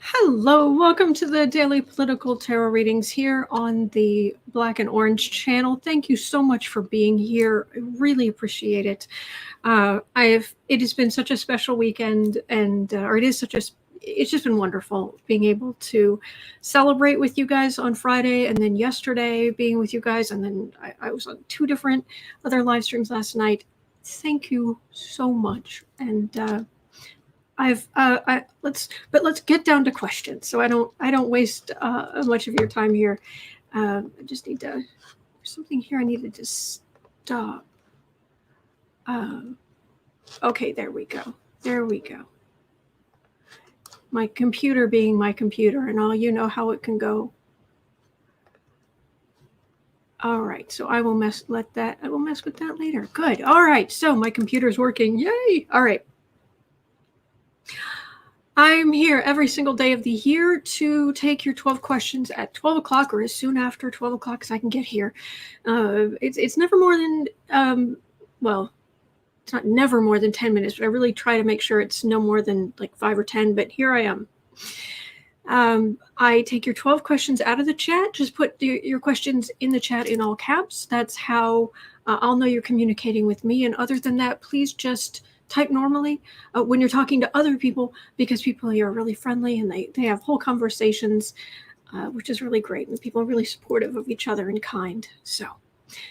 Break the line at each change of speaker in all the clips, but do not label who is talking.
Hello, welcome to the Daily Political Tarot Readings here on the Black and Orange channel. Thank you so much for being here. I really appreciate it. It has been such a special weekend, and it's just been wonderful being able to celebrate with you guys on Friday, and then yesterday being with you guys, and then I was on 2 different other live streams last night. Thank you so much, and let's get down to questions so I don't waste much of your time here. I just need to, there's something here I needed to stop. Okay, there we go. My computer being my computer, and all you know how it can go. All right, so I will mess with that later. Good. All right, so my computer's working. Yay! All right. I'm here every single day of the year to take your 12 questions at 12 o'clock or as soon after 12 o'clock as I can get here. It's never more than, well, it's not never more than 10 minutes, but I really try to make sure it's no more than like 5 or 10, but here I am. I take your 12 questions out of the chat. Just put your questions in the chat in all caps. That's how I'll know you're communicating with me. And other than that, please just type normally when you're talking to other people, because people here are really friendly and they have whole conversations, which is really great. And people are really supportive of each other and kind. So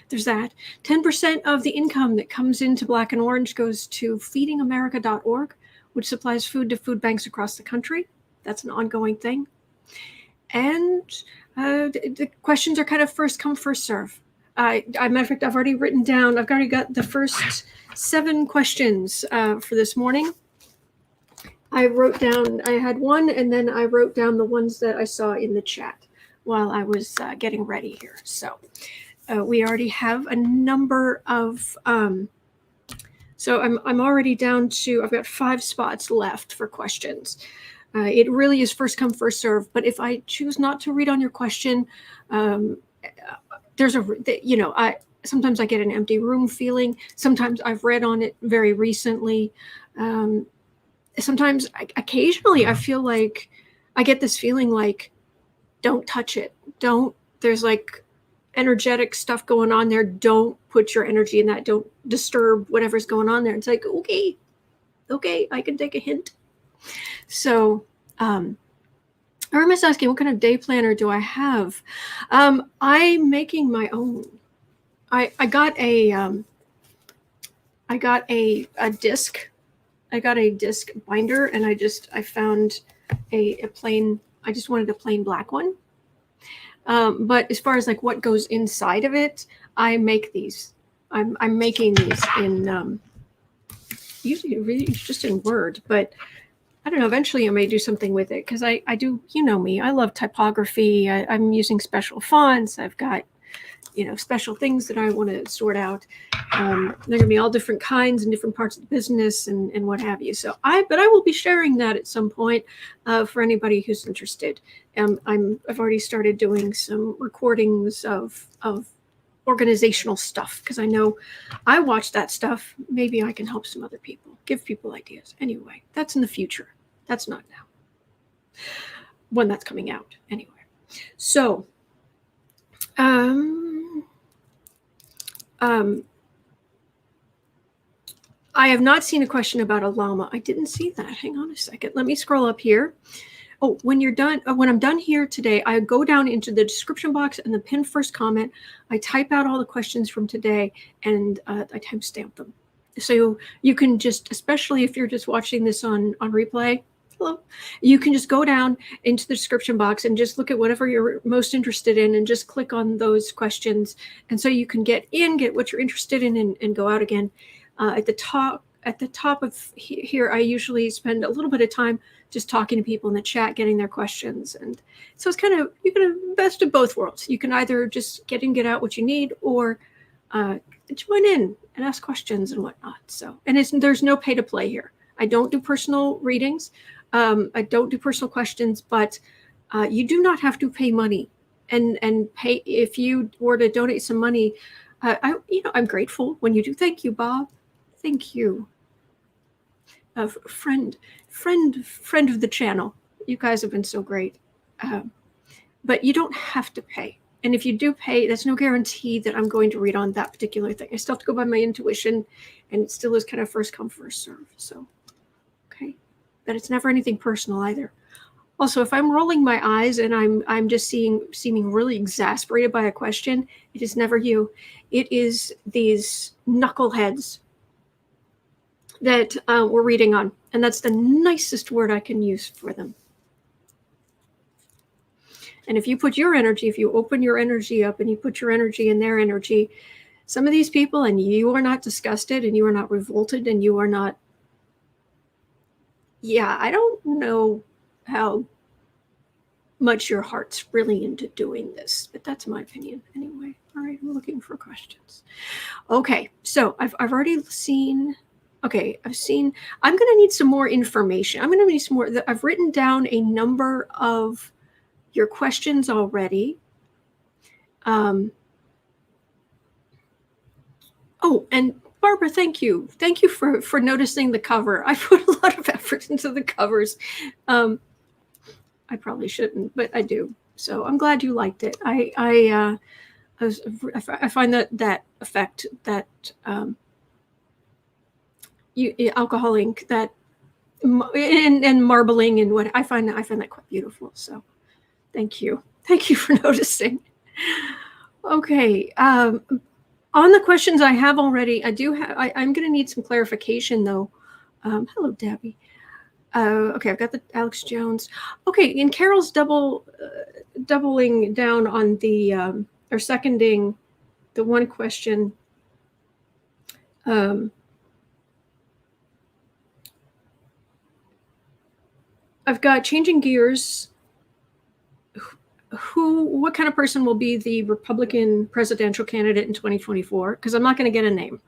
there's that. 10% of the income that comes into Black and Orange goes to feedingamerica.org, which supplies food to food banks across the country. That's an ongoing thing. And the questions are kind of first come, first serve. Matter of fact, I've already written down, I've already got the first 7 questions for this morning. I had one, and then I wrote down the ones that I saw in the chat while I was getting ready here. So we already have a number of, so I'm already down to, I've got 5 spots left for questions. It really is first come, first serve. But if I choose not to read on your question, sometimes I get an empty room feeling. Sometimes I've read on it very recently. Occasionally I feel like I get this feeling like, don't touch it. There's like energetic stuff going on there. Don't put your energy in that. Don't disturb whatever's going on there. It's like, okay, I can take a hint. So, Irma's asking, what kind of day planner do I have? I'm making my own. I got a disc. I got a disc binder, and I found a plain. I just wanted a plain black one. But as far as like what goes inside of it, I make these. I'm making these in usually really just in Word, but I don't know, eventually I may do something with it, because I do, you know me, I love typography. I'm using special fonts. I've got, special things that I want to sort out. They're going to be all different kinds and different parts of the business and what have you. So I will be sharing that at some point for anybody who's interested. I've already started doing some recordings of organizational stuff, because I know I watch that stuff. Maybe I can help some other people, give people ideas. Anyway, that's in the future. That's not now, when that's coming out anyway. So I have not seen a question about a llama. I didn't see that. Hang on a second. Let me scroll up here. Oh, when I'm done here today, I go down into the description box and the pinned first comment. I type out all the questions from today, and I timestamp them. So you can just, especially if you're just watching this on replay, hello, you can just go down into the description box and just look at whatever you're most interested in and just click on those questions. And so you can get what you're interested in and go out again. At the top of here, I usually spend a little bit of time just talking to people in the chat, getting their questions. And so it's kind of, you can best of both worlds. You can either just get out what you need, or join in and ask questions and whatnot. So, and there's no pay to play here. I don't do personal readings. I don't do personal questions, but you do not have to pay money and pay. If you were to donate some money, I'm grateful when you do. Thank you, Bob. Thank you. Friend of the channel. You guys have been so great. But you don't have to pay. And if you do pay, that's no guarantee that I'm going to read on that particular thing. I still have to go by my intuition, and it still is kind of first come, first serve. So, okay. But it's never anything personal either. Also, if I'm rolling my eyes and I'm just seeming really exasperated by a question, it is never you. It is these knuckleheads that we're reading on. And that's the nicest word I can use for them. And if you put your energy, if you open your energy up and you put your energy in their energy, some of these people, and you are not disgusted and you are not revolted and you are not, I don't know how much your heart's really into doing this, but that's my opinion anyway. All right, I'm looking for questions. Okay, so I've already seen, I'm going to need some more information. I'm going to need some more. I've written down a number of your questions already. And Barbara, thank you. Thank you for noticing the cover. I put a lot of effort into the covers. I probably shouldn't, but I do. So I'm glad you liked it. I find that effect, that alcohol ink, that and marbling and what I find that quite beautiful. So thank you for noticing. Okay. On the questions I have already, I'm going to need some clarification though. Hello, Debbie. Okay, I've got the Alex Jones. Okay, and Carol's doubling down on the, or seconding the one question. I've got changing gears. What kind of person will be the Republican presidential candidate in 2024? Because I'm not going to get a name.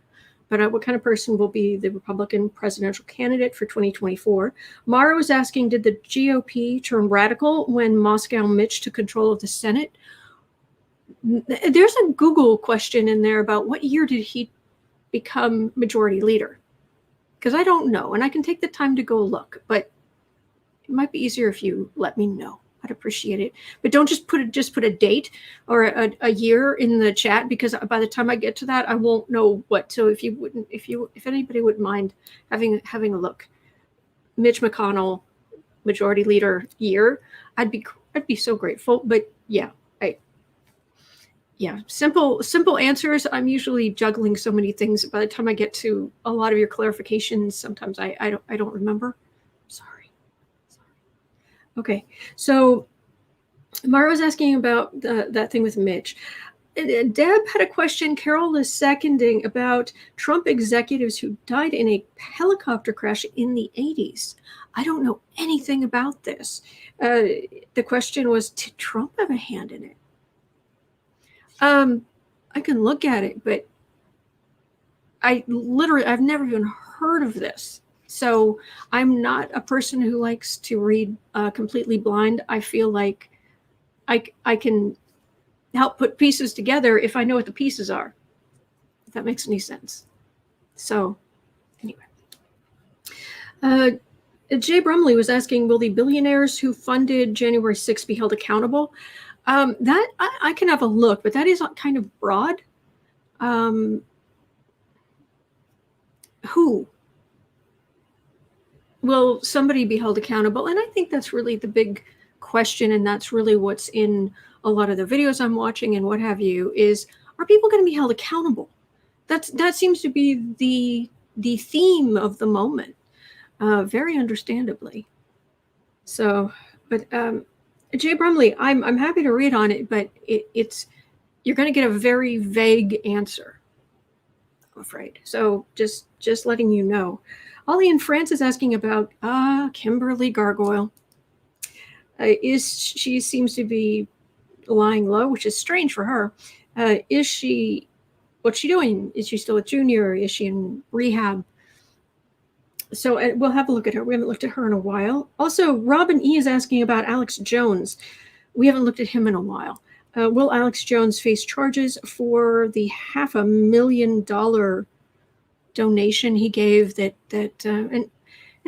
But what kind of person will be the Republican presidential candidate for 2024? Mara was asking, did the GOP turn radical when Moscow Mitch took control of the Senate? There's a Google question in there about what year did he become majority leader? Because I don't know, and I can take the time to go look, but it might be easier if you let me know. I'd appreciate it. But don't just put a date or a year in the chat, because by the time I get to that, I won't know what. So if anybody wouldn't mind having a look, Mitch McConnell, majority leader year, I'd be so grateful. But simple answers. I'm usually juggling so many things. By the time I get to a lot of your clarifications, sometimes I don't remember. Sorry. Okay, so Mara was asking about that thing with Mitch. Deb had a question. Carol is seconding about Trump executives who died in a helicopter crash in the 80s. I don't know anything about this. The question was, did Trump have a hand in it? I can look at it, but I've never even heard of this. So I'm not a person who likes to read completely blind. I feel like I can help put pieces together if I know what the pieces are, if that makes any sense. So anyway, Jay Brumley was asking, will the billionaires who funded January 6th be held accountable? That I can have a look, but that is kind of broad. Who? Will somebody be held accountable? And I think that's really the big question, and that's really what's in a lot of the videos I'm watching and what have you, is, are people going to be held accountable? That seems to be the theme of the moment, very understandably. So, but Jay Brumley, I'm happy to read on it, but you're going to get a very vague answer, I'm afraid. So just letting you know. Ollie and France is asking about Kimberly Gargoyle. She seems to be lying low, which is strange for her. What's she doing? Is she still a junior? Is she in rehab? So we'll have a look at her. We haven't looked at her in a while. Also, Robin E is asking about Alex Jones. We haven't looked at him in a while. Will Alex Jones face charges for the $500,000 donation he gave? And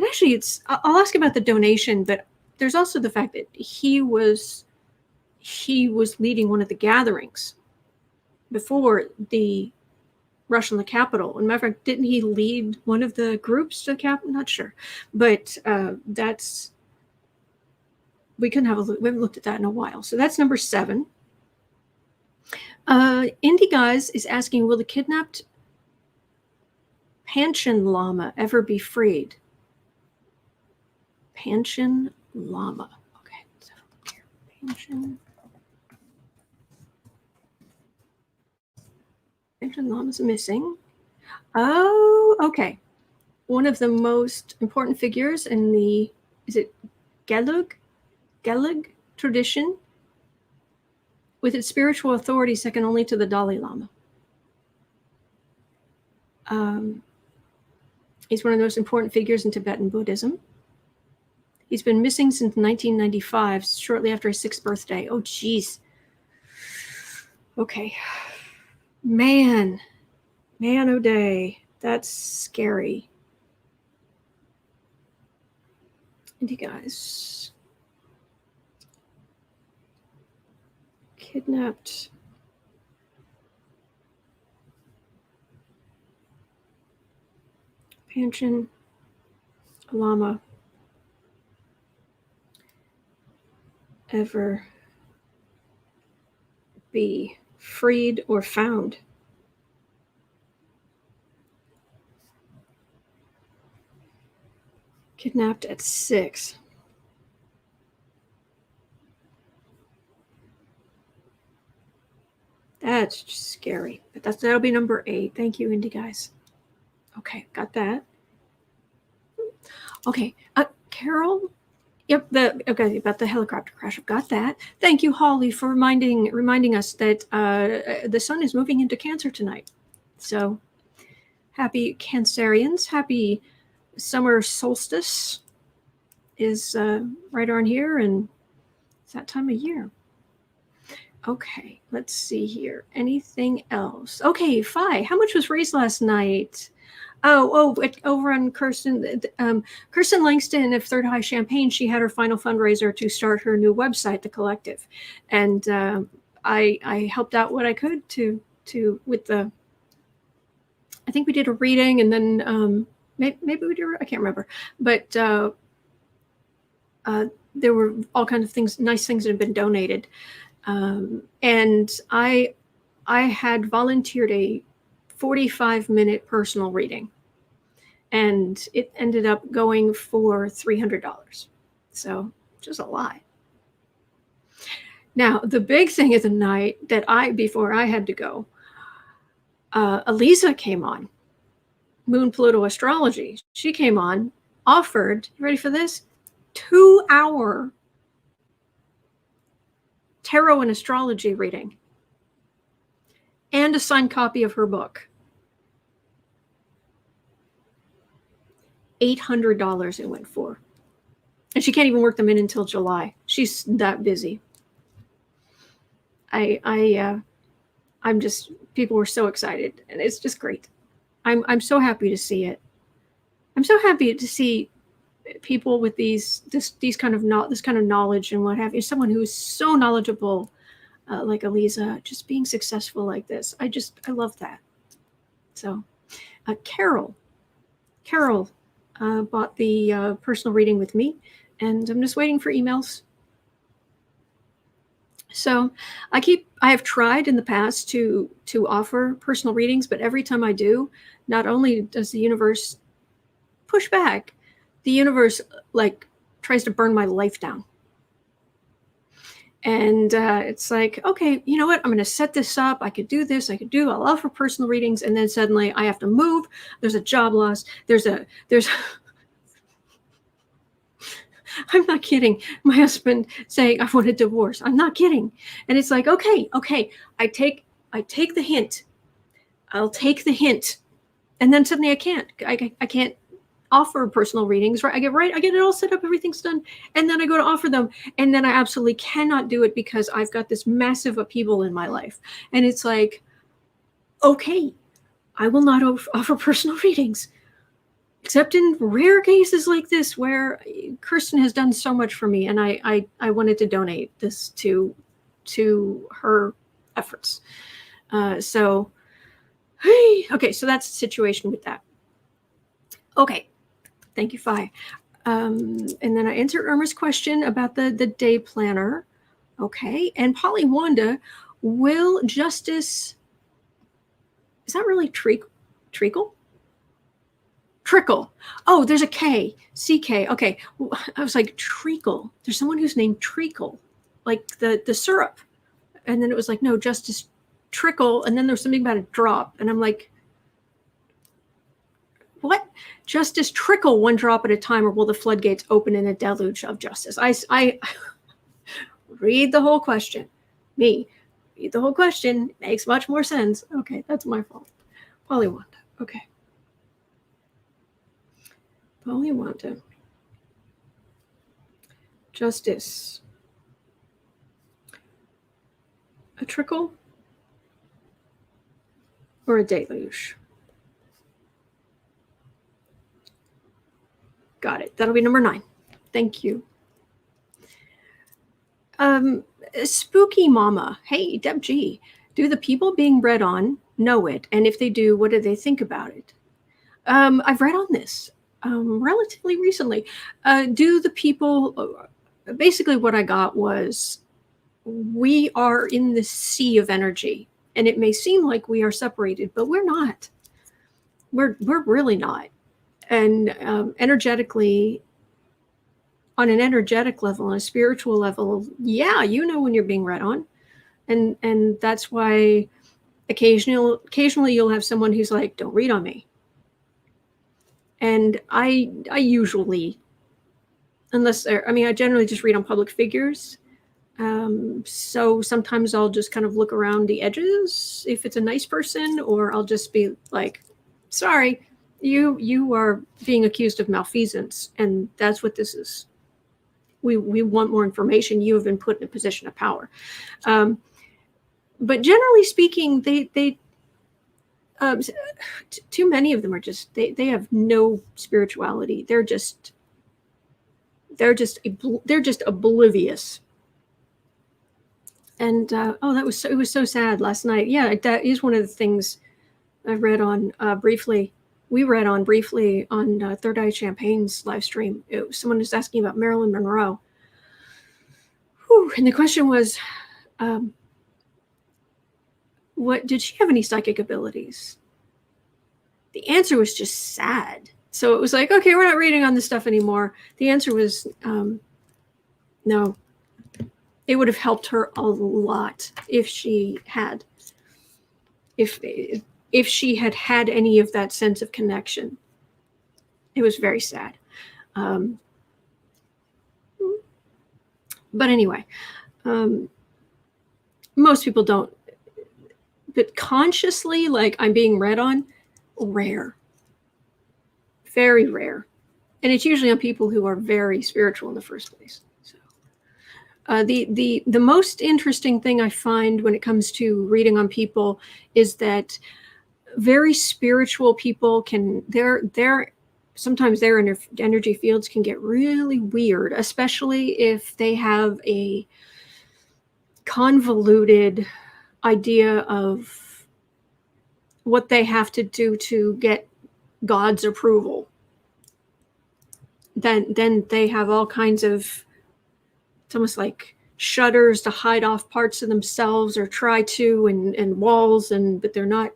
actually, I'll ask about the donation, but there's also the fact that he was leading one of the gatherings before the rush on the Capitol. And matter of fact, didn't he lead one of the groups to the Capitol? Not sure, but we haven't looked at that in a while. So that's number 7. Indie Guys is asking, will the kidnapped Panchen Lama ever be freed? Panchen Lama. Okay, let's have a look here. Panchen Lama's missing. Oh, okay. One of the most important figures in the, is it Gelug tradition, with its spiritual authority second only to the Dalai Lama. He's one of the most important figures in Tibetan Buddhism. He's been missing since 1995, shortly after his 6th birthday. Oh, geez. Okay. Man, oh day. That's scary. And you guys, kidnapped Panchen Lama ever be freed or found? Kidnapped at 6. That's just scary. But that'll be number 8. Thank you, Indie Guys. Okay, got that. Okay, Carol. Yep, okay, about the helicopter crash. I've got that. Thank you, Holly, for reminding us that the sun is moving into Cancer tonight. So happy Cancerians. Happy summer solstice is right on here, and it's that time of year. Okay, let's see here. Anything else? Okay, Fi, how much was raised last night? Over on Kirsten Langston of Third High Champagne, she had her final fundraiser to start her new website, The Collective, and I helped out what I could to with the. I think we did a reading, and then maybe we did. I can't remember, but there were all kinds of things, nice things that have been donated, and I had volunteered a 45-minute personal reading, and it ended up going for $300. So just a lot. Now, the big thing of the night that before I had to go, Eliza came on, Moon Pluto Astrology. She came on, offered, you ready for this? 2-hour tarot and astrology reading and a signed copy of her book. $800 it went for. And she can't even work them in until July. She's that busy. I'm just, people were so excited, and it's just great. I'm so happy to see it. I'm so happy to see people with this kind of knowledge and what have you. Someone who is so knowledgeable, like Eliza, just being successful like this. I love that. So, Carol bought the personal reading with me, and I'm just waiting for emails. So I have tried in the past to offer personal readings, but every time I do, not only does the universe push back, the universe like tries to burn my life down. And it's like, okay, you know what? I'm going to set this up. I could do this. I'll offer personal readings. And then suddenly I have to move. There's a job loss. I'm not kidding. My husband saying I want a divorce. I'm not kidding. And it's like, okay. I take the hint. I'll take the hint. And then suddenly I can't offer personal readings, right? I get it all set up, everything's done. And then I go to offer them. And then I absolutely cannot do it because I've got this massive upheaval in my life. And it's like, okay, I will not offer personal readings. except in rare cases like this where Kirsten has done so much for me, and I wanted to donate this to her efforts. So, okay, so that's the situation with that. Okay, thank you, Fi. And then I answered Irma's question about the day planner. Okay, and Polly Wanda, will justice, is that really treacle? Trickle. Oh, there's a K. CK. Okay. I was like, treacle. There's someone who's named Treacle, like the syrup. And then it was like, no, Justice Trickle. And then there's something about a drop. And I'm like, what? Justice Trickle one drop at a time, or will the floodgates open in a deluge of justice? I read the whole question. Read the whole question. Makes much more sense. Okay, that's my fault. Polly Wanda. Okay. Polly Wanda. Justice. A trickle or a deluge? Got it. That'll be number 9. Thank you. Spooky Mama. Hey, Deb G. Do the people being read on know it? And if they do, what do they think about it? I've read on this relatively recently. Do the people... basically what I got was, we are in the sea of energy, and it may seem like we are separated, but we're not. We're really not. And energetically, on an energetic level, on a spiritual level, yeah, you know when you're being read on. And that's why occasionally you'll have someone who's like, don't read on me. And I usually, unless I generally just read on public figures. So sometimes I'll just kind of look around the edges if it's a nice person, or I'll just be like, sorry, you are being accused of malfeasance, and that's what this is. We want more information. You have been put in a position of power. But generally speaking, they too many of them are just, they have no spirituality. They're just oblivious. And it was so sad last night. Yeah, that is one of the things I read on briefly. We read on briefly on Third Eye Champagne's live stream. Someone was asking about Marilyn Monroe. Whew, and the question was, what did she have any psychic abilities? The answer was just sad. So it was like, okay, we're not reading on this stuff anymore. The answer was no. It would have helped her a lot if she had. If she had had any of that sense of connection. It was very sad. But anyway, most people don't. But consciously, like, I'm being read on, rare. Very rare. And it's usually on people who are very spiritual in the first place. So the most interesting thing I find when it comes to reading on people is that very spiritual people sometimes their energy fields can get really weird, especially if they have a convoluted idea of what they have to do to get God's approval. Then they have all kinds of, it's almost like shutters to hide off parts of themselves, or try to, and walls, but they're not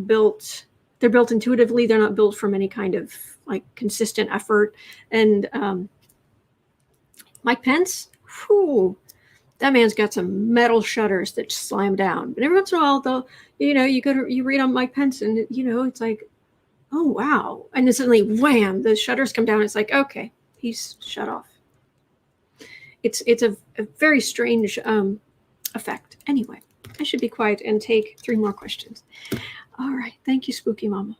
built, they're built intuitively. They're not built from any kind of like consistent effort. And Mike Pence, whew, that man's got some metal shutters that slam down. But every once in a while, though, you read on Mike Pence, and it's like, oh wow, and then suddenly wham, the shutters come down. It's like, okay, he's shut off. It's a very strange effect. Anyway, I should be quiet and take 3 more questions. All right, thank you, Spooky Mama.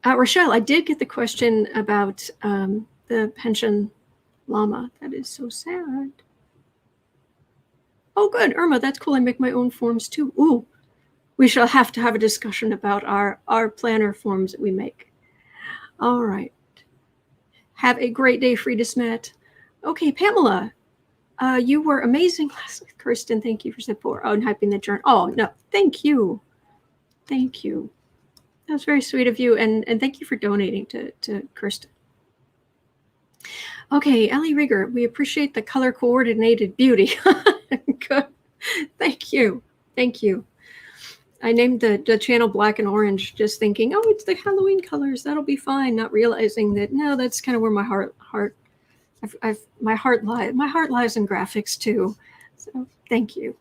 Rochelle, I did get the question about the Panchen Lama. That is so sad. Oh, good, Irma, that's cool. I make my own forms too. Ooh, We shall have to have a discussion about our planner forms that we make. All right. Have a great day, Frida Smet. Okay, Pamela, you were amazing last week. Kirsten, thank you for support. Oh, and hyping the journal. Oh, no, thank you. Thank you. That was very sweet of you, and thank you for donating to Kirsten. Okay, Ellie Rieger, we appreciate the color-coordinated beauty. Good. Thank you. Thank you. I named the channel black and orange, just thinking, oh, it's the Halloween colors. That'll be fine. Not realizing that, no, that's kind of where my heart lies in graphics too. So thank you.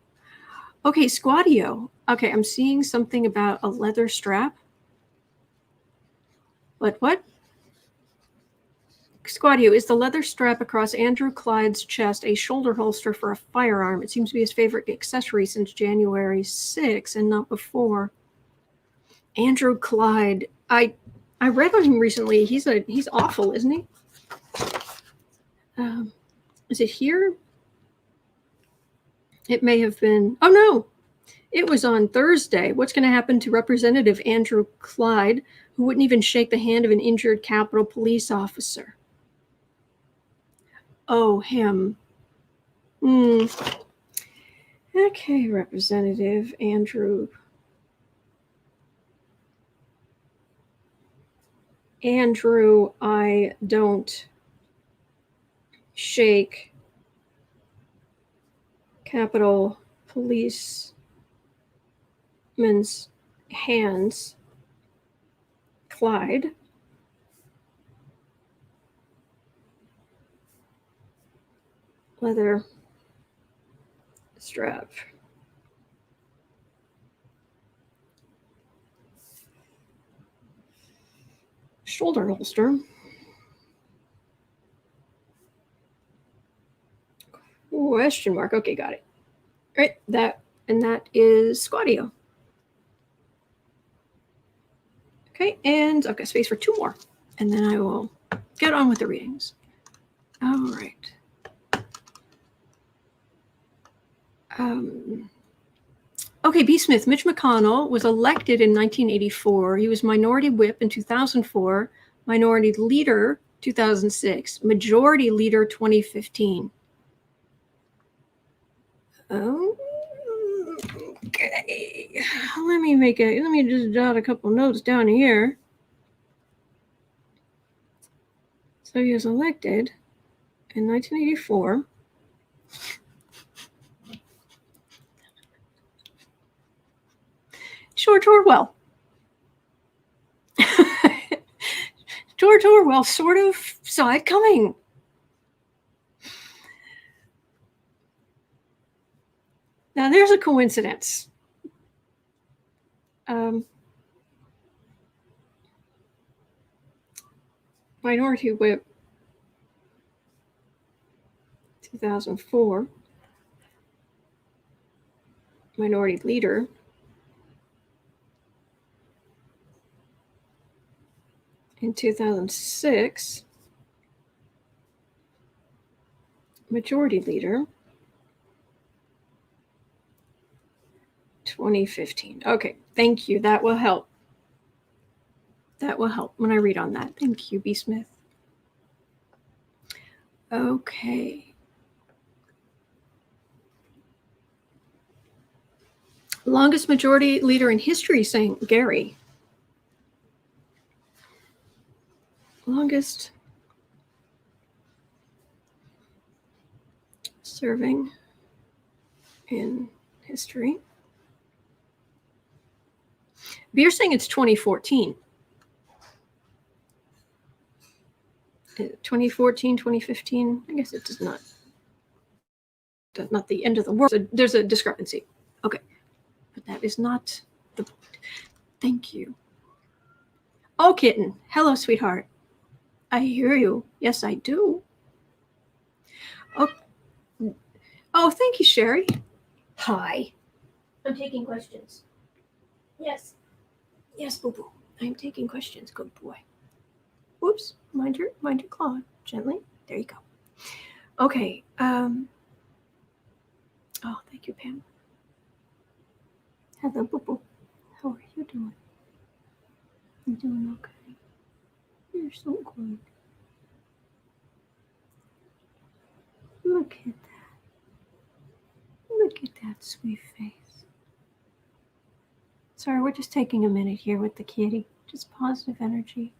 Okay, Squadio. Okay, I'm seeing something about a leather strap. What? Squadio, is the leather strap across Andrew Clyde's chest a shoulder holster for a firearm? It seems to be his favorite accessory since January 6 and not before. Andrew Clyde. I read on him recently. He's awful, isn't he? Is it here? It may have been. Oh no, it was on Thursday. What's going to happen to Representative Andrew Clyde, who wouldn't even shake the hand of an injured Capitol Police officer? Oh, him. Okay, Representative Andrew. I don't shake Capitol Policemen's hands. Clyde. Leather strap. Shoulder holster. Question mark. Okay, got it. All right, that is Squadio. Okay, and I've got space for 2 more, and then I will get on with the readings. All right. Okay, B. Smith. Mitch McConnell was elected in 1984. He was minority whip in 2004, minority leader 2006, majority leader 2015. Okay, let me just jot a couple notes down here. So he was elected in 1984. George Orwell. George Orwell sort of saw it coming. Now there's a coincidence. Minority Whip 2004. Minority Leader in 2006. Majority Leader 2015. Okay, thank you. That will help. That will help when I read on that. Thank you, B. Smith. Okay. Longest majority leader in history, saying Gary. Longest serving in history. But you're saying it's 2014. 2014, 2015. I guess it does not. That's not the end of the world. So there's a discrepancy. Okay. But that is not the. Thank you. Oh, kitten. Hello, sweetheart. I hear you. Yes, I do. Oh, thank you, Sherry. Hi. I'm taking questions. Yes. Yes, boo-boo. I'm taking questions. Good boy. Whoops. Mind your claw. Gently. There you go. Okay. Oh, thank you, Pam. Hello, boo-boo. How are you doing? You doing okay? You're so good. Look at that. Look at that sweet face. Sorry, we're just taking a minute here with the kitty. Just positive energy.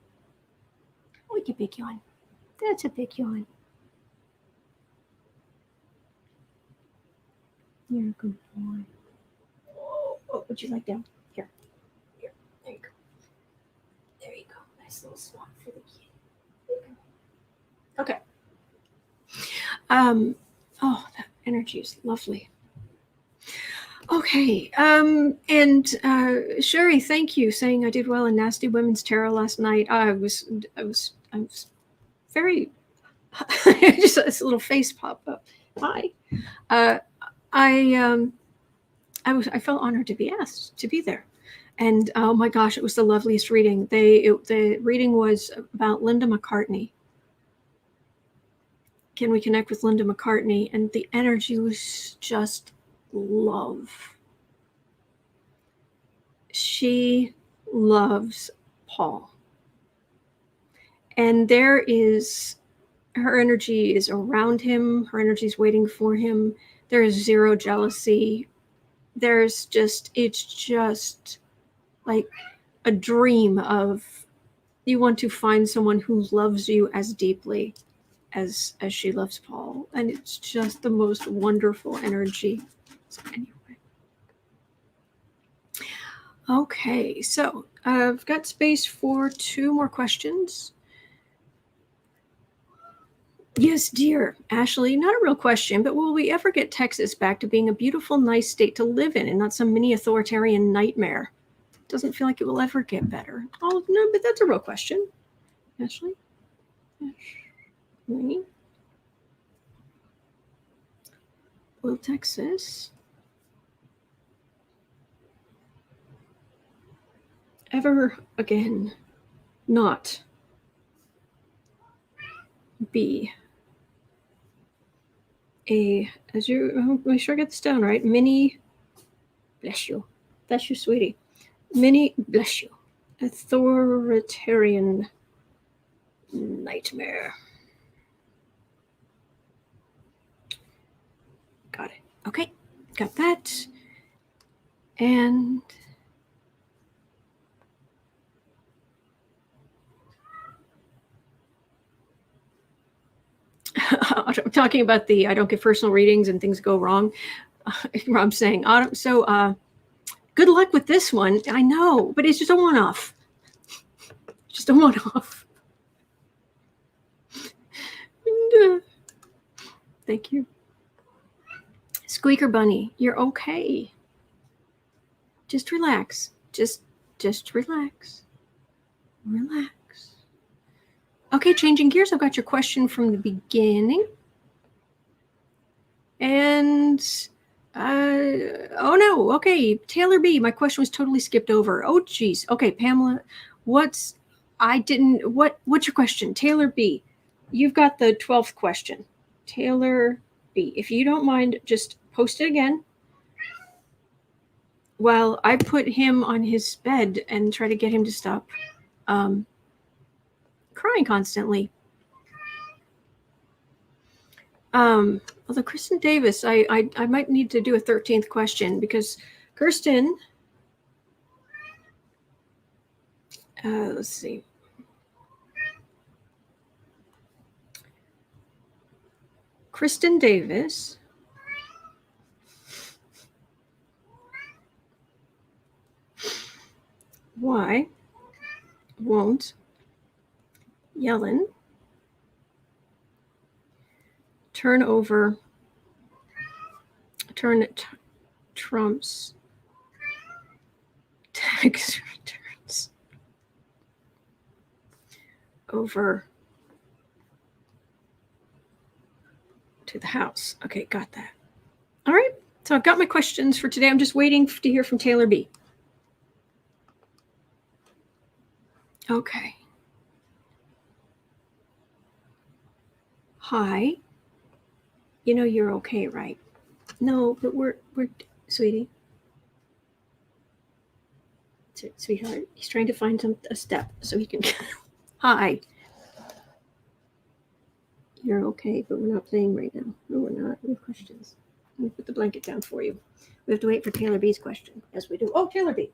Oh, you big yawn. That's a big yawn. You're a good boy. Oh, would you like down? Here. There you go. There you go. Nice little spot for the kitty. There you go. Okay. Oh, that energy is lovely. Okay. And Sherry, thank you, saying I did well in Nasty Women's Tarot last night. I was very just this little face pop up. Hi. I felt honored to be asked to be there. And oh my gosh, it was the loveliest reading. The reading was about Linda McCartney. Can we connect with Linda McCartney? And the energy was just love. She loves Paul. And her energy is around him. Her energy is waiting for him. There is zero jealousy. It's just like a dream of, you want to find someone who loves you as deeply as she loves Paul. And it's just the most wonderful energy. So anyway. Okay, so I've got space for 2 more questions. Yes, dear Ashley, not a real question, but will we ever get Texas back to being a beautiful, nice state to live in and not some mini-authoritarian nightmare? Doesn't feel like it will ever get better. Oh, no, but that's a real question. Ashley? Ashley? Will Texas ever again not be make sure I get this down right, bless you, sweetie, bless you, authoritarian nightmare. Got it. Okay, got that. And I'm talking about I don't get personal readings and things go wrong. I'm saying, Autumn, so good luck with this one. I know, but it's just a one-off. Just a one-off. And, thank you. Squeaker Bunny, you're okay. Just relax. Just relax. Relax. Okay, changing gears. I've got your question from the beginning. And, oh no, okay, Taylor B, my question was totally skipped over. Oh, geez. Okay, Pamela, what's your question? Taylor B, you've got the 12th question. Taylor B, if you don't mind, just post it again while I put him on his bed and try to get him to stop crying constantly. Although Kristen Davis, I might need to do a 13th question because Kirsten, let's see. Kristen Davis why won't Yellen turn Trump's tax returns over to the House? Okay, got that. All right, so I've got my questions for today. I'm just waiting to hear from Taylor B. Okay. Hi. You know you're okay, right? No, but we're sweetie. Sweetheart, he's trying to find a step so he can. Hi. You're okay, but we're not playing right now. No, we're not. We have questions. Let me put the blanket down for you. We have to wait for Taylor B's question. Yes, we do. Oh, Taylor B.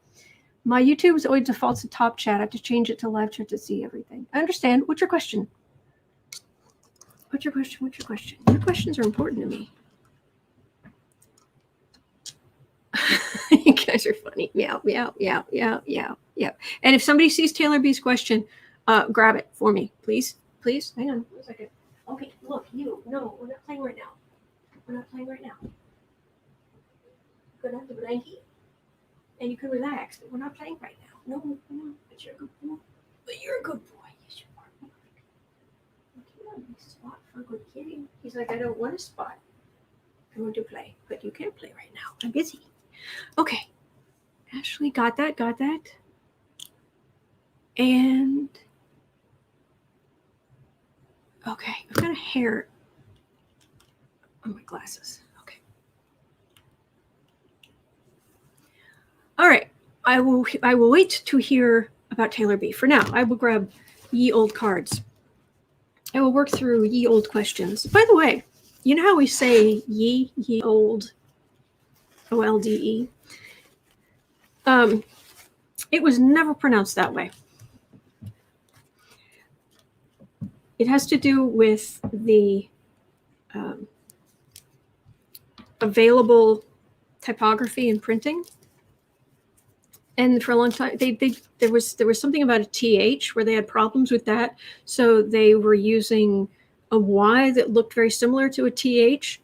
My YouTube always defaults to top chat. I have to change it to live chat to see everything. I understand. What's your question? What's your question? What's your question? Your questions are important to me. You guys are funny. Yeah. And if somebody sees Taylor B's question, grab it for me, please. Please. Hang on 1 second. Okay, look, you. No, we're not playing right now. We're not playing right now. You're gonna have the blankie, and you can relax. But we're not playing right now. No. But you're a good boy. But you're a good boy. Yes, you are. Okay, nice spot for a good kitty. He's like, I don't want a spot. I want to play, but you can't play right now. I'm busy. Okay. Ashley, got that. And okay, I've got a hair on my glasses. Okay. All right. I will wait to hear about Taylor B. For now, I will grab ye old cards. I will work through ye old questions. By the way, you know how we say ye old, OLDE? It was never pronounced that way. It has to do with the available typography and printing. And for a long time, there was something about a TH where they had problems with that. So they were using a Y that looked very similar to a TH.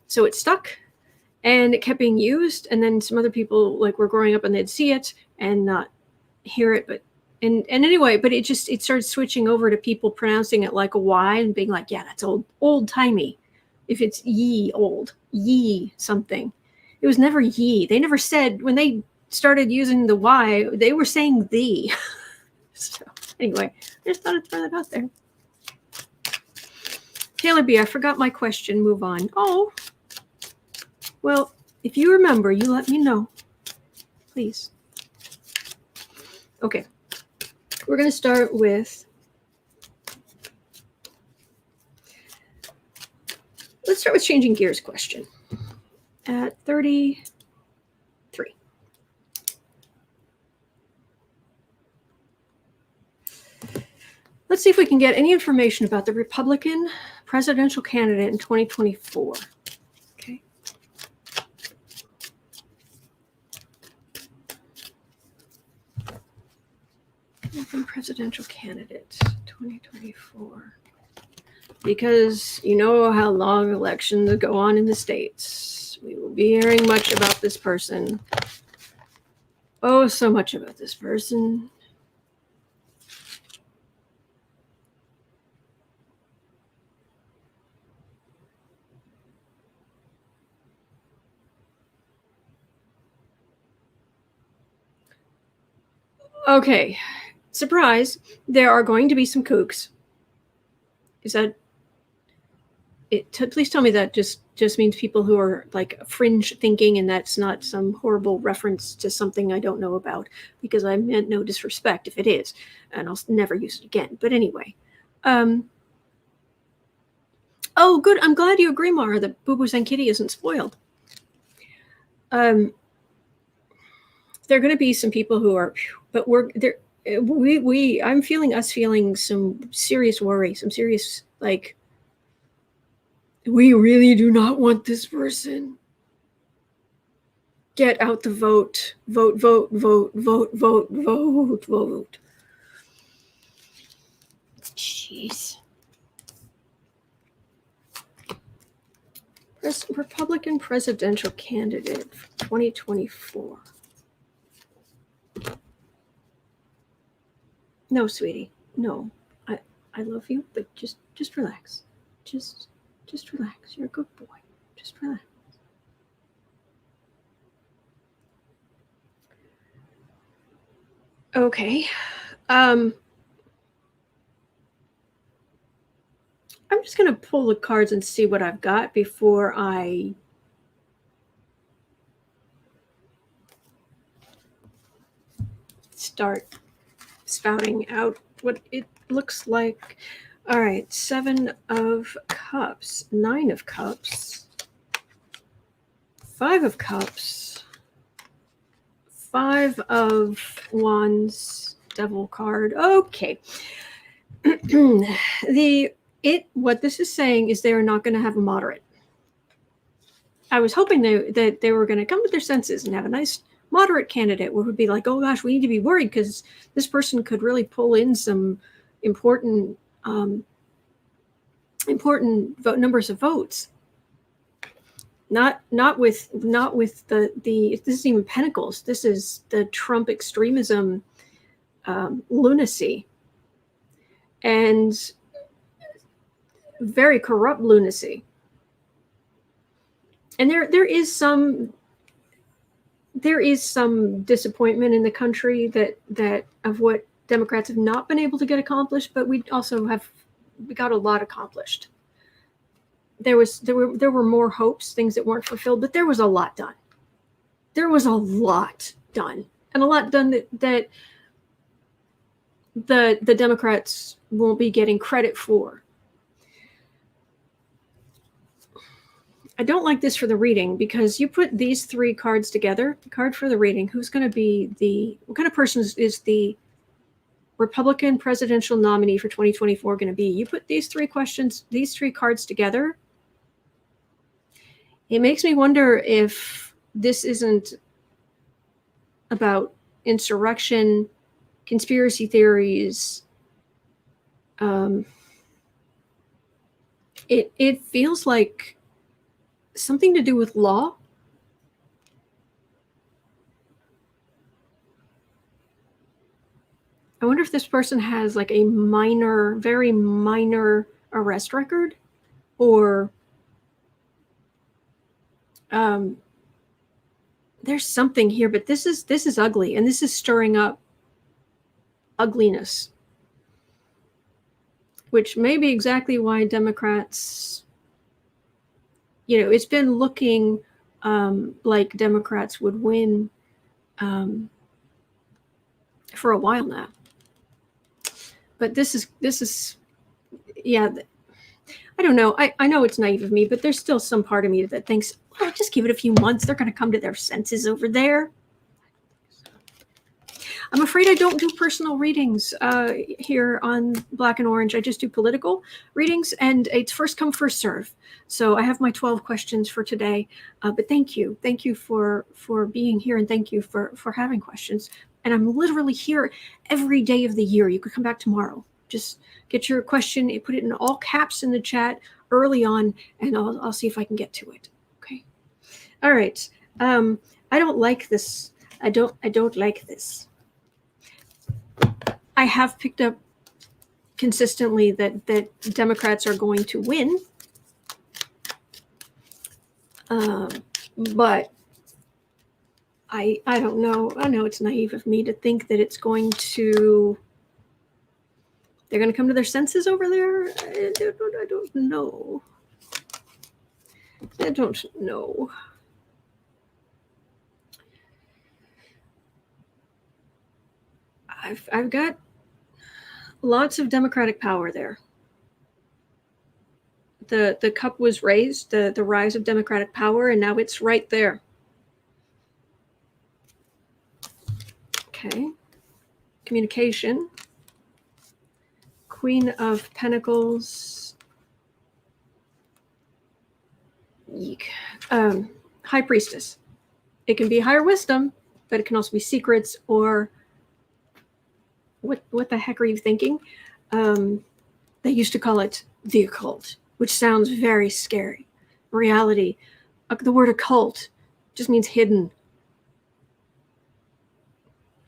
So it stuck and it kept being used. And then some other people were growing up and they'd see it and not hear it. But anyway, but it started switching over to people pronouncing it like a Y and being like, yeah, that's old timey. If it's ye old, ye something. It was never ye. They never said when they started using the Y, they were saying the. So anyway, I just thought I'd throw that out there. Taylor B, I forgot my question. Move on. Oh, well, if you remember, you let me know, please. Okay, we're going to start with. Let's start with changing gears question at 33. Let's see if we can get any information about the Republican presidential candidate in 2024. Okay. Republican presidential candidate 2024. Because you know how long elections go on in the States. We will be hearing much about this person. Oh, so much about this person. Okay, surprise, there are going to be some kooks. Is that it? Please tell me that just means people who are fringe thinking and that's not some horrible reference to something I don't know about, because I meant no disrespect if it is, and I'll never use it again. But anyway. Oh, good. I'm glad you agree, Mara, that Boo Boo's and Kitty isn't spoiled. There are going to be some people who are, but we're there. I'm feeling some serious worry, some serious we really do not want this person. Get out the vote. Vote. Jeez. Republican presidential candidate for 2024. No, sweetie. No. I love you, but just relax. Just relax. You're a good boy. Just relax. Okay. I'm just going to pull the cards and see what I've got before I start spouting out what it looks like. All right, 7 of Cups, 9 of Cups, 5 of Cups, 5 of Wands, Devil card. Okay. What this is saying is they are not going to have a moderate. I was hoping that they were going to come to their senses and have a nice moderate candidate where it would be like, oh gosh, we need to be worried because this person could really pull in some important numbers of votes. Not with the this isn't even Pentacles. This is the Trump extremism, lunacy, and very corrupt lunacy. And there is some disappointment in the country that of what Democrats have not been able to get accomplished, but we got a lot accomplished. There were more hopes, things that weren't fulfilled, but there was a lot done. There was a lot done, and a lot done that the Democrats won't be getting credit for. I don't like this for the reading because you put these 3 cards together. The card for the reading, who's going to be what kind of person is the Republican presidential nominee for 2024 going to be? You put these 3 cards together. It makes me wonder if this isn't about insurrection, conspiracy theories. It feels like something to do with law. I wonder if this person has like a very minor arrest record, or there's something here, but this is ugly, and this is stirring up ugliness, which may be exactly why Democrats, it's been looking like Democrats would win for a while now. But this is, yeah, I don't know. I know it's naive of me, but there's still some part of me that thinks, oh, just give it a few months. They're going to come to their senses over there. I'm afraid I don't do personal readings here on Black and Orange. I just do political readings, and it's first come, first serve. So I have my 12 questions for today. But thank you for being here, and thank you for having questions. And I'm literally here every day of the year. You could come back tomorrow. Just get your question, put it in all caps in the chat early on, and I'll see if I can get to it. Okay. All right. I don't like this. I don't like this. I have picked up consistently that Democrats are going to win. But I don't know. I know it's naive of me to think that they're going to come to their senses over there. I don't know. I don't know. I've got lots of Democratic power there. The cup was raised, the rise of Democratic power, and now it's right there. Okay. Communication. Queen of Pentacles. Eek. High Priestess. It can be higher wisdom, but it can also be secrets, or what the heck are you thinking? They used to call it the occult, which sounds very scary. Reality, the word occult just means hidden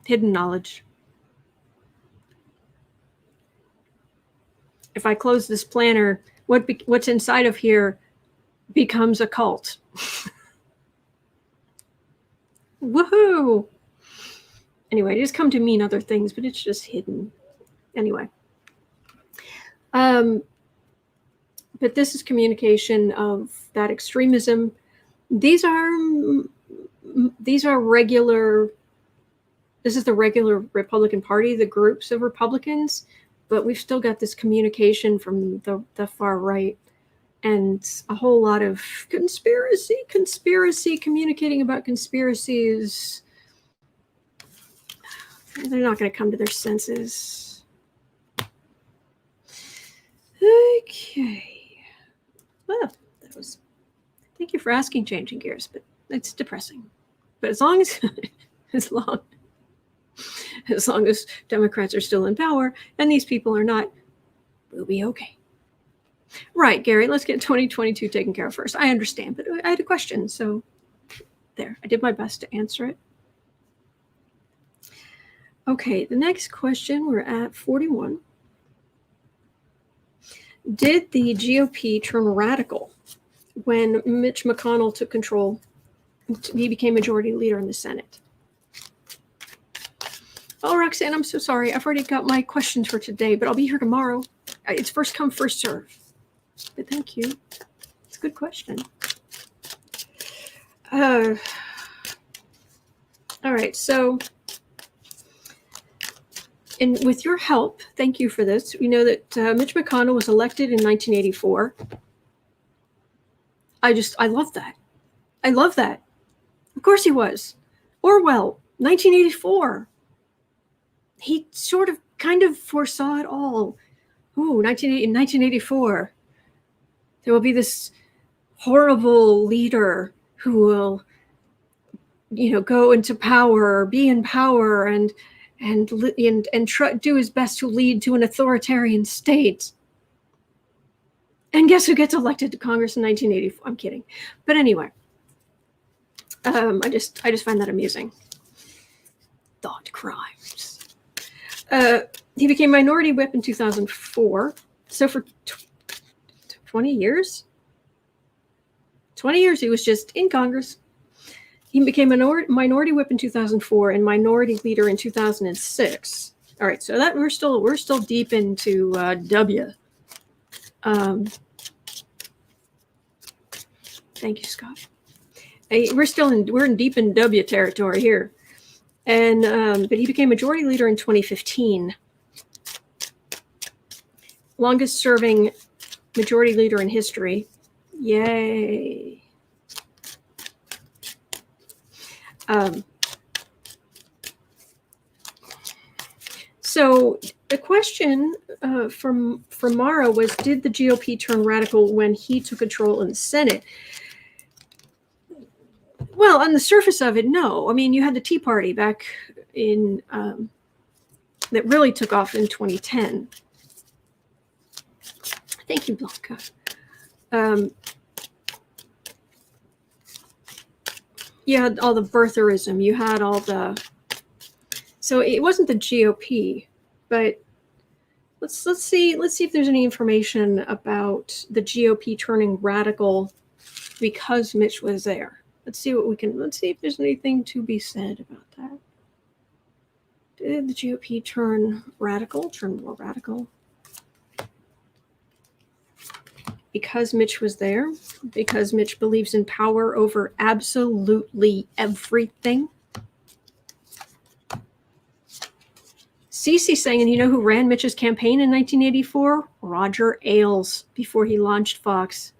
knowledge. If I close this planner, what's inside of here becomes occult. Woohoo! Anyway, it just come to mean other things, but it's just hidden. Anyway. But this is communication of that extremism. These are regular This is the regular Republican Party, the groups of Republicans, but we've still got this communication from the far right and a whole lot of conspiracy, communicating about conspiracies. They're not going to come to their senses. Okay. Well, that was, thank you for asking, changing gears, but it's depressing. But as long as, as long as Democrats are still in power and these people are not, we'll be okay. Right, Gary, let's get 2022 taken care of first. I understand, but I had a question, so there. I did my best to answer it. Okay, the next question, we're at 41. Did the GOP turn radical when Mitch McConnell took control? He became majority leader in the Senate. Oh, Roxanne, I'm so sorry. I've already got my questions for today, but I'll be here tomorrow. It's first come, first serve. But thank you. It's a good question. All right, so and with your help, thank you for this. We know that Mitch McConnell was elected in 1984. I love that. I love that. Of course he was. Orwell, 1984. He sort of kind of foresaw it all. Ooh, in 1984, there will be this horrible leader who will, go into power, be in power, and do his best to lead to an authoritarian state. And guess who gets elected to Congress in 1984? I'm kidding, but anyway, I just find that amusing. Thought crimes. He became minority whip in 2004. So for 20 years, he was just in Congress. He became minority whip in 2004 and minority leader in 2006. All right, so that we're still deep into W. Thank you, Scott. Hey, we're deep in W territory here, and but he became majority leader in 2015. Longest serving majority leader in history. Yay. So the question from Mara was, did the GOP turn radical when he took control in the Senate? Well, on the surface of it, no. I mean, you had the Tea Party back in that really took off in 2010. Thank you, Blanca. You had all the birtherism. You had all the. So it wasn't the GOP, but let's see if there's any information about the GOP turning radical because Mitch was there. Let's see if there's anything to be said about that. Did the GOP turn more radical? Because Mitch was there? Because Mitch believes in power over absolutely everything? Cece saying, and you know who ran Mitch's campaign in 1984? Roger Ailes, before he launched Fox.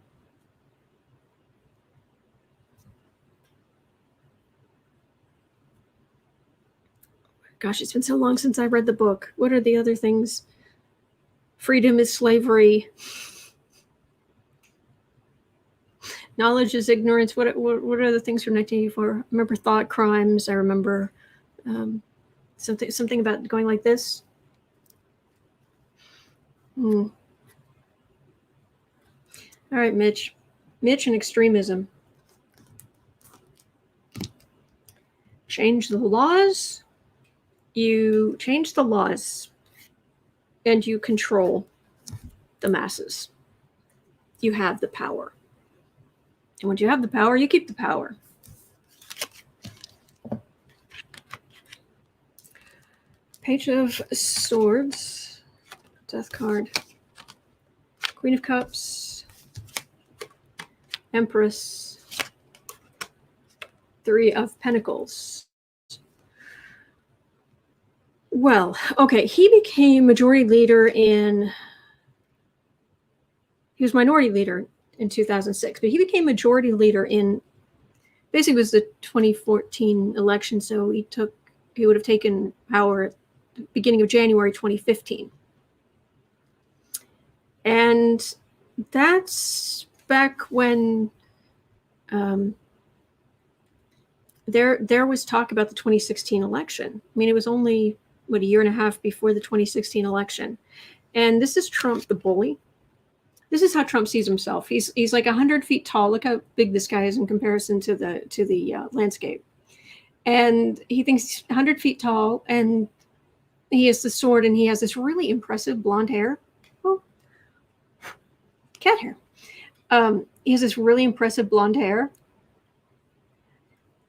Gosh, it's been so long since I read the book. What are the other things? Freedom is slavery. Knowledge is ignorance. What are the things from 1984? I remember thought crimes. I remember something about going like this. All right, Mitch and extremism. Change the laws. You change the laws and you control the masses. You have the power. And once you have the power, you keep the power. Page of Swords, Death card, Queen of Cups, Empress, Three of Pentacles. Well, okay, he became majority leader he was minority leader in 2006, but he became majority leader in, basically it was the 2014 election, so he would have taken power at the beginning of January 2015. And that's back when there was talk about the 2016 election. I mean, it was only, a year and a half before the 2016 election. And this is Trump, the bully. This is how Trump sees himself. He's like 100 feet tall. Look how big this guy is in comparison to the landscape. And he thinks he's 100 feet tall, and he has the sword, and he has this really impressive blonde hair. Oh, cat hair. He has this really impressive blonde hair.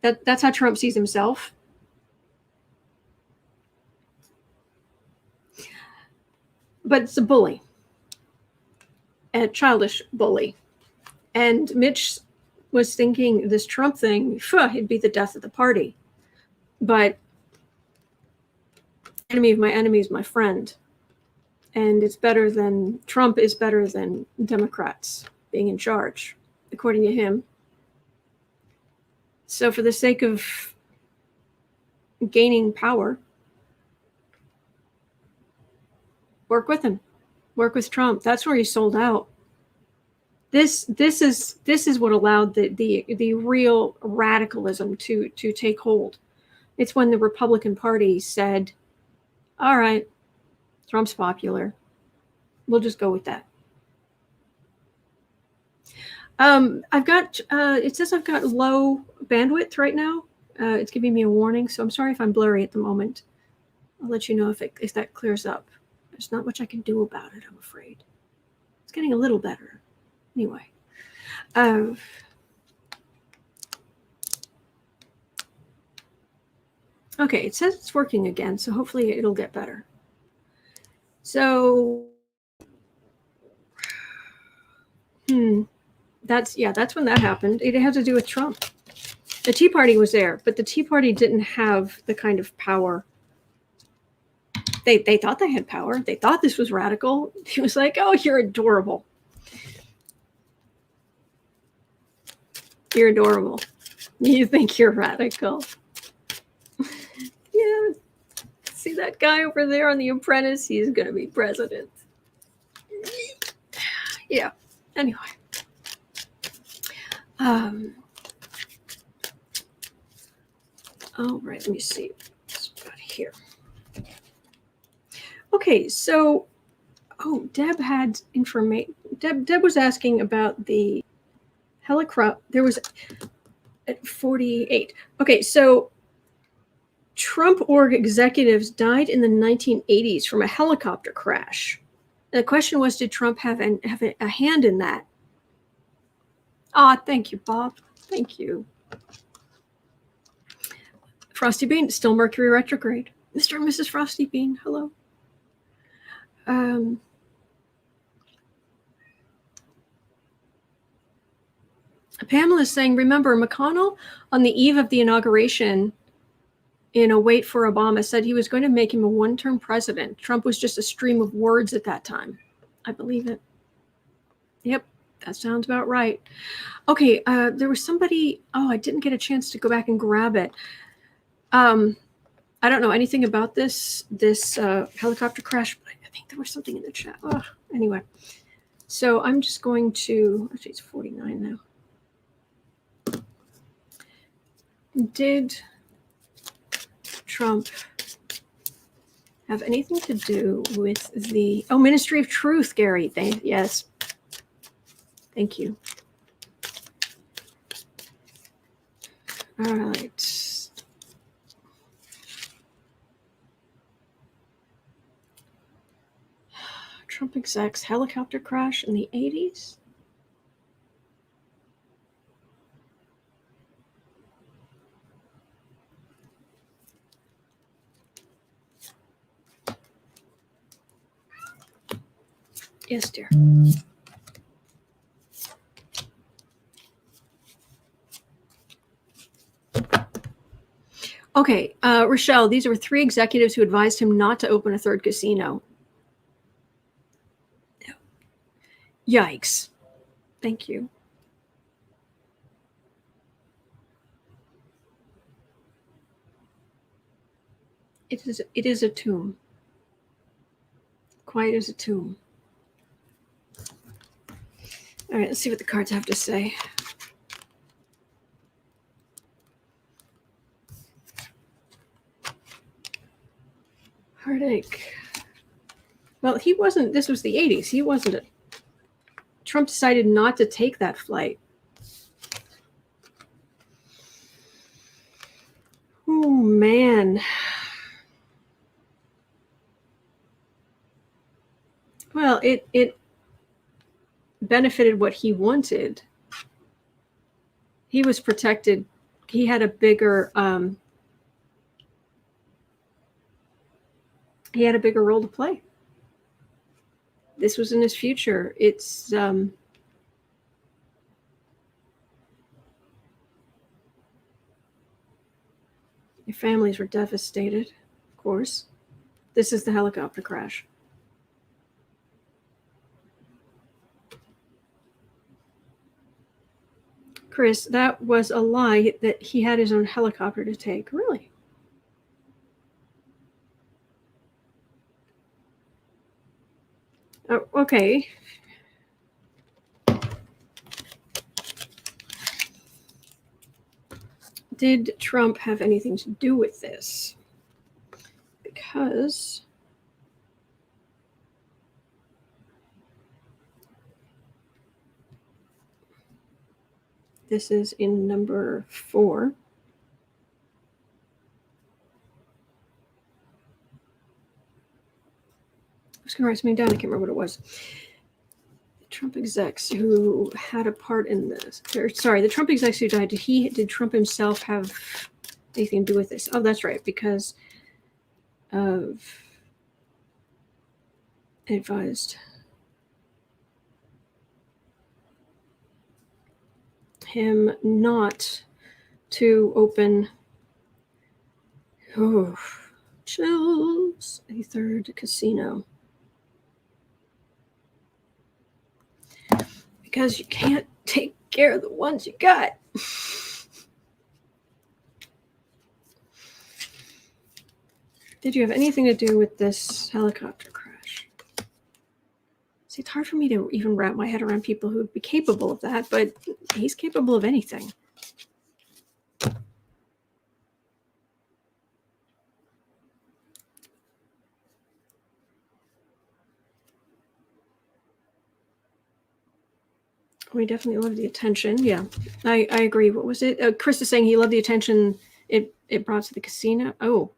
That's how Trump sees himself. But it's a bully, a childish bully. And Mitch was thinking this Trump thing, it'd be the death of the party. But enemy of my enemy is my friend. And Trump is better than Democrats being in charge, according to him. So for the sake of gaining power, work with him. Work with Trump. That's where he sold out. This is what allowed the real radicalism to take hold. It's when the Republican Party said, all right, Trump's popular. We'll just go with that. It says I've got low bandwidth right now. It's giving me a warning, so I'm sorry if I'm blurry at the moment. I'll let you know if that clears up. There's not much I can do about it, I'm afraid. It's getting a little better. Anyway. Okay, it says it's working again, so hopefully it'll get better. So, that's when that happened. It had to do with Trump. The Tea Party was there, but the Tea Party didn't have the kind of power. They thought they had power. They thought this was radical. He was like, oh, you're adorable. You're adorable. You think you're radical. Yeah. See that guy over there on The Apprentice? He's going to be president. Yeah. Anyway. All right, let me see what's got here. Okay, so, Deb had information. Deb was asking about the helicopter. There was at 48. Okay, so Trump org executives died in the 1980s from a helicopter crash. And the question was, did Trump have a hand in that? Thank you, Bob. Thank you. Frosty Bean, still Mercury retrograde. Mr. and Mrs. Frosty Bean, hello. Pamela is saying, remember, McConnell on the eve of the inauguration in a wait for Obama said he was going to make him a one-term president. Trump was just a stream of words at that time. I believe it. Yep, that sounds about right. Okay, there was somebody, I didn't get a chance to go back and grab it. I don't know anything about this helicopter crash, but I think there was something in the chat. Anyway, so I'm just going to, actually it's 49 now. Did Trump have anything to do with the Ministry of Truth, Gary? Yes. Thank you. All right. Trump execs helicopter crash in the 80s. Yes, dear. Okay, Rochelle, these were 3 executives who advised him not to open a 3rd casino. Yikes. Thank you. It is a tomb. Quiet as a tomb. All right, let's see what the cards have to say. Heartache. Well, he wasn't, this was the 80s. He wasn't Trump decided not to take that flight. Oh, man. Well, it benefited what he wanted. He was protected. He had a bigger role to play. This was in his future. It's your families were devastated, of course. This is the helicopter crash. Chris, that was a lie that he had his own helicopter to take. Really? Oh, okay. Did Trump have anything to do with this? Because this is in number 4. I was going to write something down. I can't remember what it was. The Trump execs who had a part in this. The Trump execs who died. Did Trump himself have anything to do with this? Oh, that's right. Because of advised him not to open chills a 3rd casino. Because you can't take care of the ones you got. Did you have anything to do with this helicopter crash? See, it's hard for me to even wrap my head around people who would be capable of that, but he's capable of anything. We definitely love the attention. Yeah, I agree. What was it? Chris is saying he loved the attention it brought to the casino. Oh,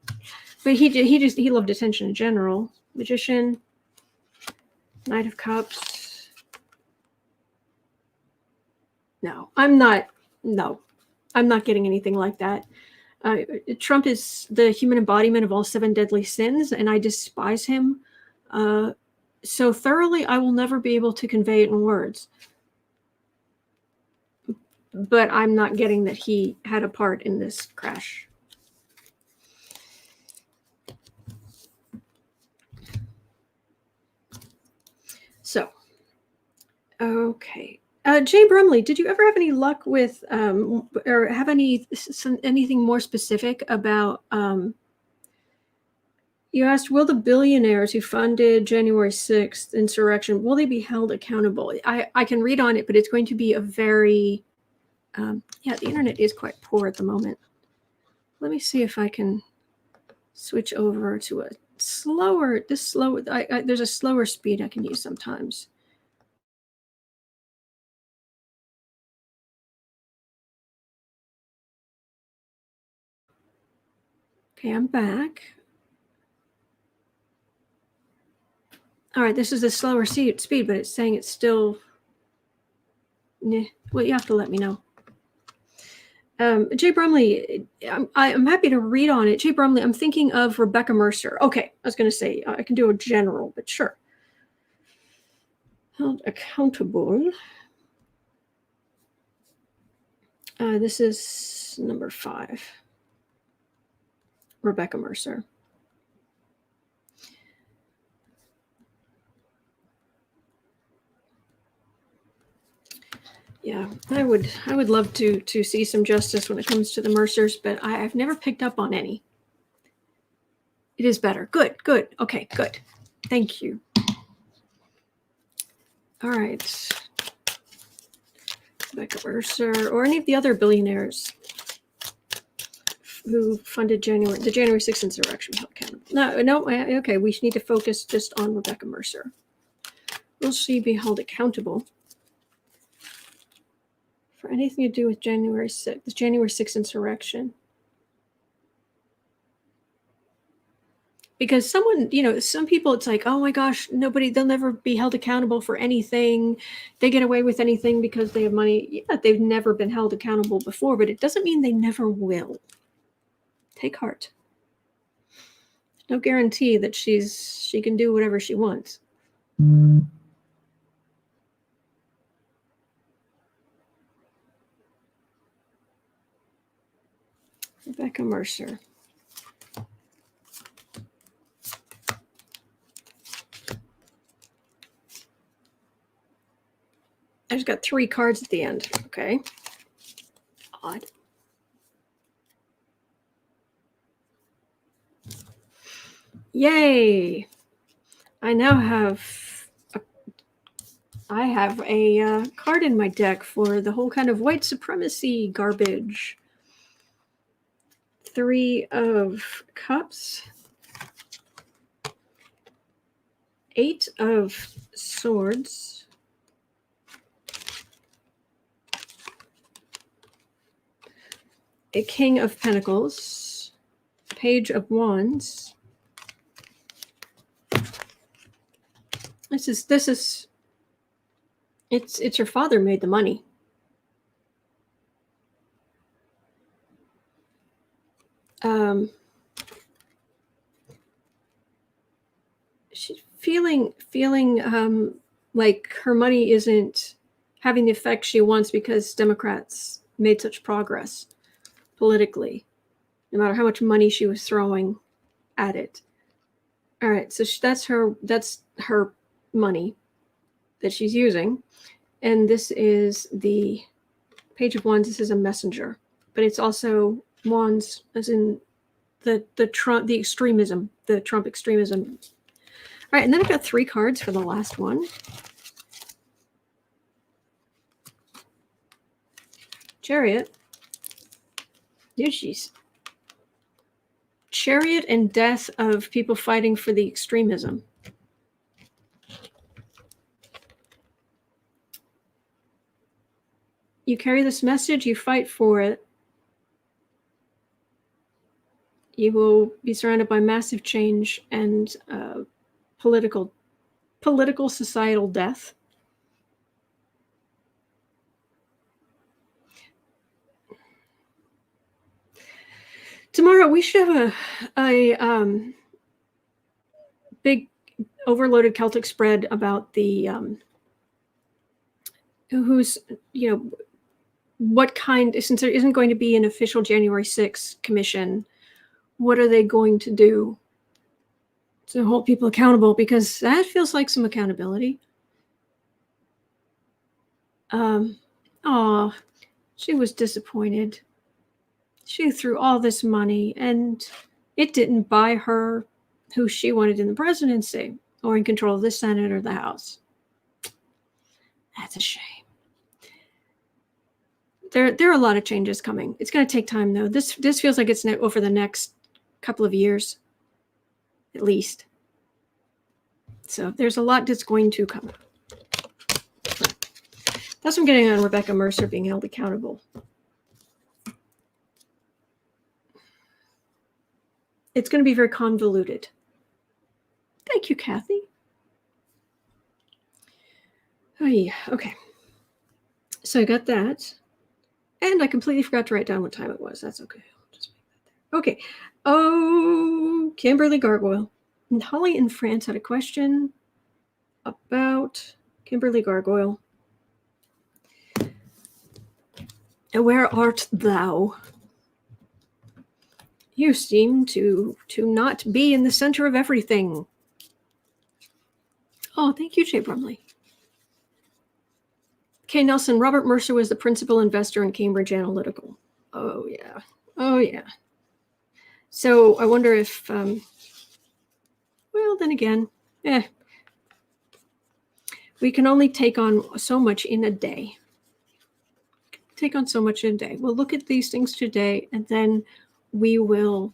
but he loved attention in general. Magician, Knight of Cups. No, I'm not getting anything like that. Trump is the human embodiment of all 7 deadly sins, and I despise him so thoroughly I will never be able to convey it in words. But I'm not getting that he had a part in this crash. So, okay. Jay Brumley, did you ever have any luck with, or have anything more specific about, you asked, will the billionaires who funded January 6th insurrection, will they be held accountable? I can read on it, but it's going to be a very, the internet is quite poor at the moment. Let me see if I can switch over to a slower, there's a slower speed I can use sometimes. Okay, I'm back. All right, this is a slower speed, but it's saying it's still, well, you have to let me know. Jay Brumley, I'm happy to read on it. Jay Brumley, I'm thinking of Rebekah Mercer. Okay, I was going to say, I can do a general, but sure. Held accountable. This is number 5. Rebekah Mercer. Yeah, I would love to see some justice when it comes to the Mercers, but I've never picked up on any. It is better. Good. Okay, good. Thank you. All right. Rebekah Mercer or any of the other billionaires who funded the January 6th insurrection held accountable. No, okay, we need to focus just on Rebekah Mercer. Will she be held accountable for anything to do with January 6th, the January 6th insurrection? Because some people, it's like, oh my gosh, they'll never be held accountable for anything. They get away with anything because they have money. Yeah, they've never been held accountable before, but it doesn't mean they never will. Take heart. No guarantee that she can do whatever she wants. Rebekah Mercer. I just got 3 cards at the end. Okay. Odd. Yay! I now have a card in my deck for the whole kind of white supremacy garbage. 3 of Cups. 8 of Swords. A King of Pentacles. Page of Wands. It's your father made the money. She's feeling like her money isn't having the effect she wants because Democrats made such progress politically, no matter how much money she was throwing at it. All right, so that's her money that she's using, and this is the Page of Wands. This is a messenger, but it's also wands, as in the Trump extremism. All right, and then I've got 3 cards for the last one. Chariot. Yoshi's. Chariot and death of people fighting for the extremism. You carry this message, you fight for it. You will be surrounded by massive change and political societal death. Tomorrow we should have a big overloaded Celtic spread about the who's, what kind, since there isn't going to be an official January 6th commission, what are they going to do to hold people accountable? Because that feels like some accountability. She was disappointed. She threw all this money and it didn't buy her who she wanted in the presidency or in control of the Senate or the House. That's a shame. There are a lot of changes coming. It's going to take time, though. This feels like it's over the next couple of years, at least. So there's a lot that's going to come. That's what I'm getting on Rebekah Mercer being held accountable. It's going to be very convoluted. Thank you, Kathy. Oh, yeah. Okay. So I got that. And I completely forgot to write down what time it was. That's okay. I'll just make that there. Okay. Oh, Kimberly Gargoyle. And Holly in France had a question about Kimberly Gargoyle. Where art thou? You seem to not be in the center of everything. Oh, thank you, Jay Brumley. Kay Nelson, Robert Mercer was the principal investor in Cambridge Analytical. Oh, yeah. Oh, yeah. So I wonder if, well, then again, we can only take on so much in a day. Take on so much in a day. We'll look at these things today, and then we will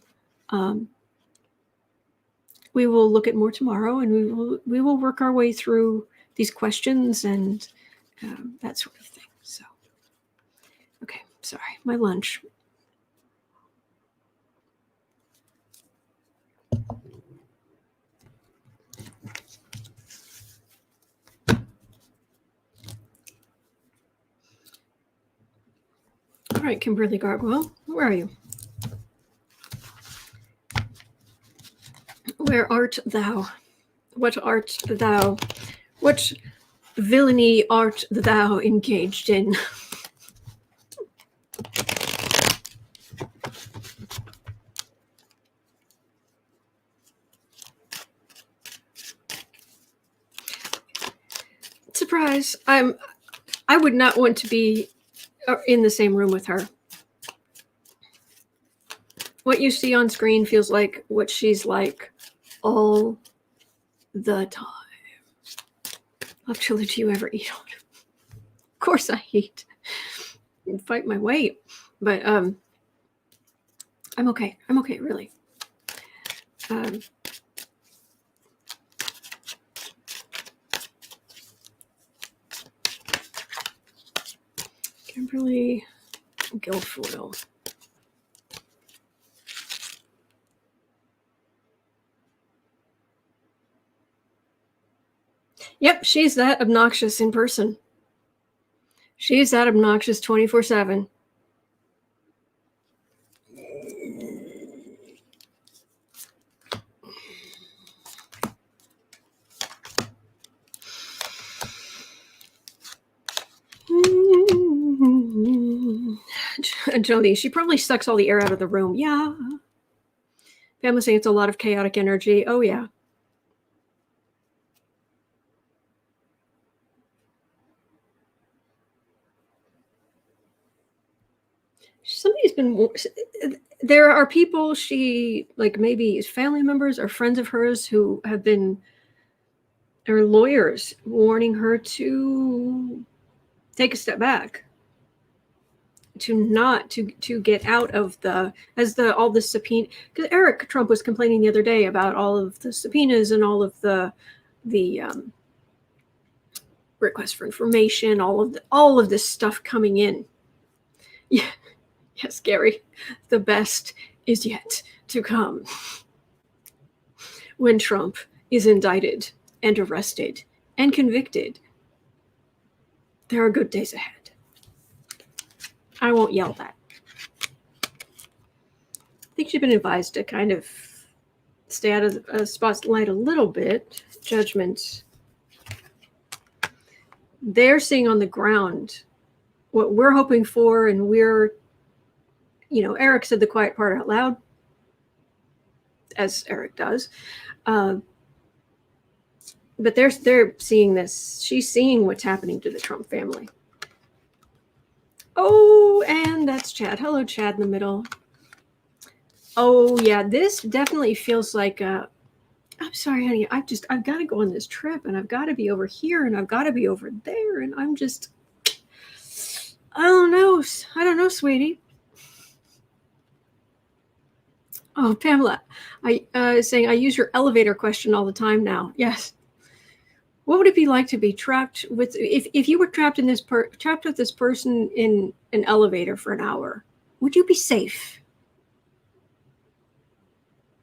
look at more tomorrow, and we will work our way through these questions and that sort of thing. So, okay, sorry, my lunch. All right, Kimberly Gargoyle, where are you? Where art thou? What art thou? What villainy art thou engaged in? Surprise! I would not want to be in the same room with her. What you see on screen feels like what she's like all the time. What chili do you ever eat on? Of course I eat. I fight my weight. But I'm okay. I'm okay, really. Kimberly Guilfoyle. Yep, she's that obnoxious in person. She's that obnoxious 24/7. Jody, she probably sucks all the air out of the room. Yeah. Family saying it's a lot of chaotic energy. Oh, yeah. Somebody's been. There are people she, like maybe family members or friends of hers who have been, or lawyers warning her to take a step back, to get out of all the subpoena, because Eric Trump was complaining the other day about all of the subpoenas and all of the requests for information, all of this stuff coming in. Yeah, yes, Gary, the best is yet to come. When Trump is indicted and arrested and convicted, there are good days ahead. I won't yell that. I think she's been advised to kind of stay out of the spotlight a little bit. Judgment. They're seeing on the ground what we're hoping for, and Eric said the quiet part out loud, as Eric does. But they're seeing this. She's seeing what's happening to the Trump family. Oh, and that's Chad. Hello, Chad in the middle. Oh, yeah, this definitely feels like I'm sorry, honey. I've got to go on this trip, and I've got to be over here, and I've got to be over there, and I'm just, I don't know, sweetie. Oh, Pamela, saying I use your elevator question all the time now. Yes. What would it be like to be trapped with, if you were trapped with this person in an elevator for an hour? Would you be safe?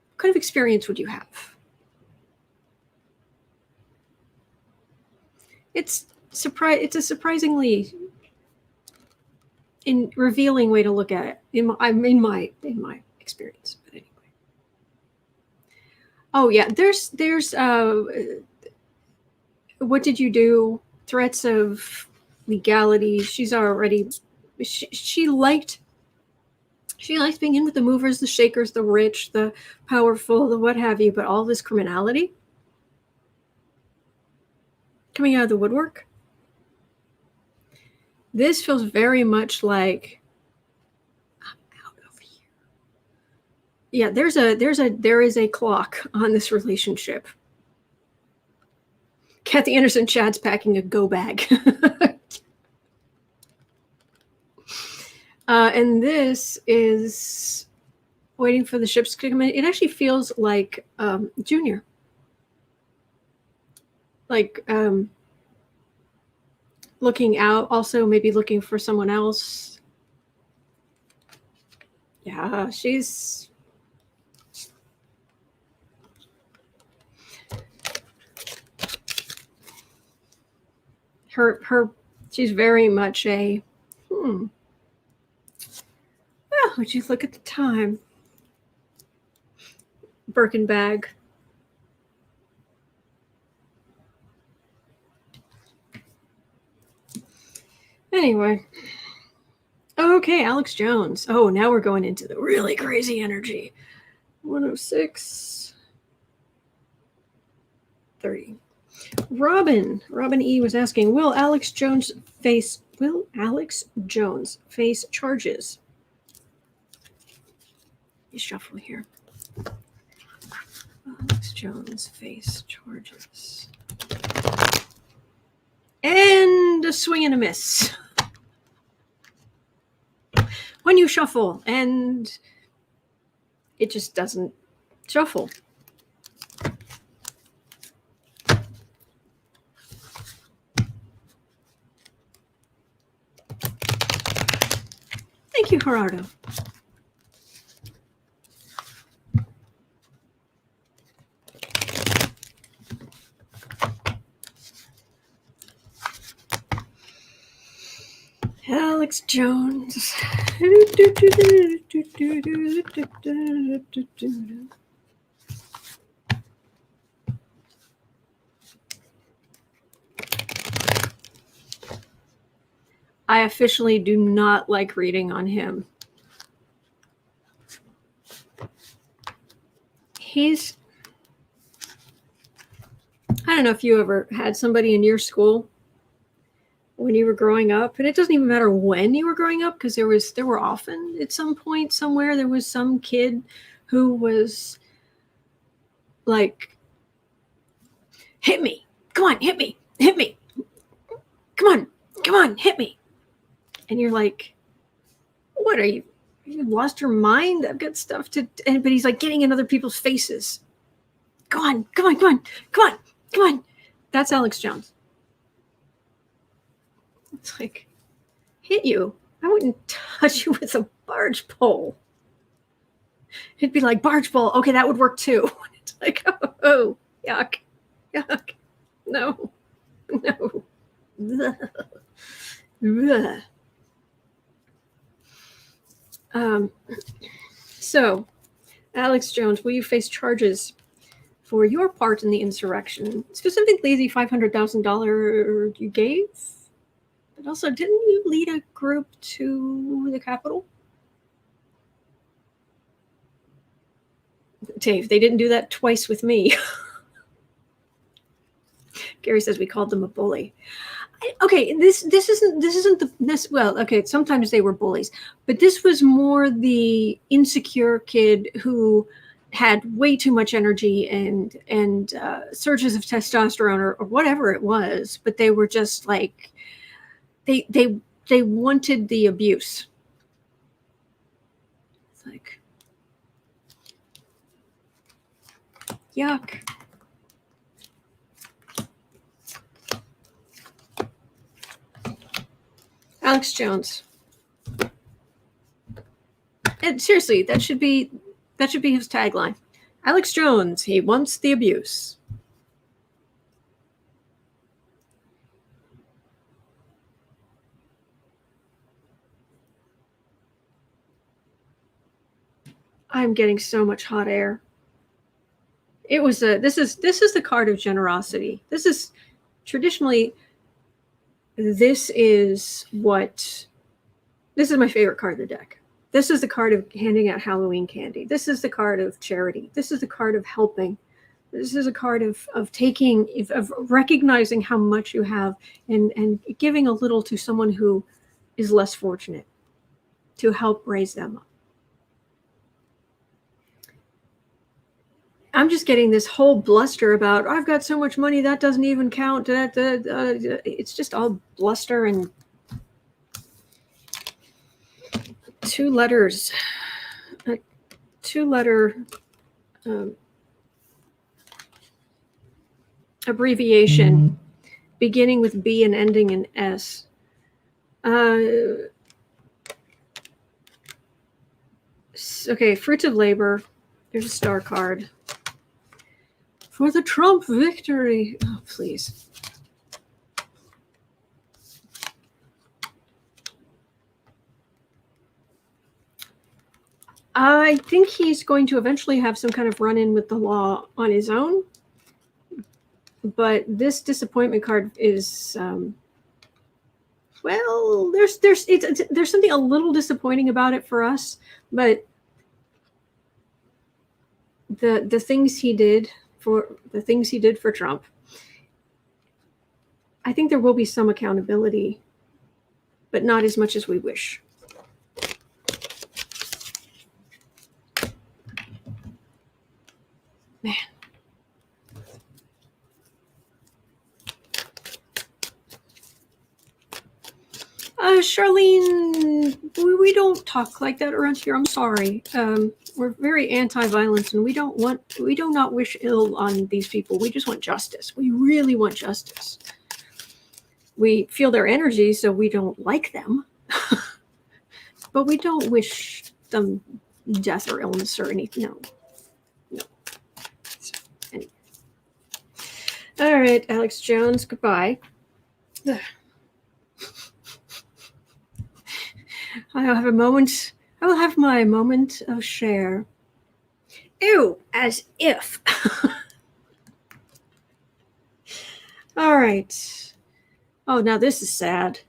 What kind of experience would you have? It's a surprisingly revealing way to look at it in my experience. But anyway. Oh yeah, there's what did you do? Threats of legality. She's already she She likes being in with the movers, the shakers, the rich, the powerful, the what have you, but all this criminality coming out of the woodwork. This feels very much like I'm out of here. Yeah, there is a clock on this relationship. Kathy Anderson, Chad's packing a go bag. And this is waiting for the ships to come in. It actually feels like Junior. Like looking out, also maybe looking for someone else. Yeah, she's... she's very much a... Well, would you look at the time? Birkin bag. Anyway. Okay, Alex Jones. Oh, now we're going into the really crazy energy. 106. 30. Robin E was asking, will Alex Jones face charges? You shuffle here. Alex Jones face charges. And a swing and a miss. When you shuffle, and it just doesn't shuffle. Thank you, Gerardo. Alex Jones. I officially do not like reading on him. I don't know if you ever had somebody in your school when you were growing up, and it doesn't even matter when you were growing up, because there were often at some point somewhere there was some kid who was like, hit me, come on, hit me, come on, hit me. And you're like, what are you lost your mind? I've got stuff to, but he's like getting in other people's faces. Come on. That's Alex Jones. It's like, hit you? I wouldn't touch you with a barge pole. It'd be like, barge pole. Okay, that would work too. It's like, oh, yuck. No. So, Alex Jones, will you face charges for your part in the insurrection? Specifically, the $500,000 you gave? But also, didn't you lead a group to the Capitol? Dave, they didn't do that twice with me. Gary says we called them a bully. Okay, this isn't well, okay, sometimes they were bullies, but this was more the insecure kid who had way too much energy and surges of testosterone or whatever it was, but they were just like, they wanted the abuse. It's like, yuck. Alex Jones. And seriously, that should be his tagline. Alex Jones, he wants the abuse. I'm getting so much hot air. It was this is the card of generosity. This is traditionally, this is my favorite card of the deck. This is the card of handing out Halloween candy. This is the card of charity. This is the card of helping. This is a card of taking, of recognizing how much you have and giving a little to someone who is less fortunate, to help raise them up. I'm just getting this whole bluster about, I've got so much money, that doesn't even count. It's just all bluster and 2 letters, a 2-letter abbreviation beginning with B and ending in S. Okay, fruits of labor. There's a star card. For the Trump victory. Oh, please. I think he's going to eventually have some kind of run-in with the law on his own. But this disappointment card is, well, there's something a little disappointing about it for us, but the things he did for Trump, I think there will be some accountability, but not as much as we wish. Man. Charlene, we don't talk like that around here. I'm sorry. We're very anti-violence, and we do not wish ill on these people. We just want justice. We really want justice. We feel their energy, so we don't like them, but we don't wish them death or illness or anything. No. So, anyway. All right, Alex Jones. Goodbye. I'll have a moment. I will have my moment of share. Ew, as if. All right. Oh, now this is sad.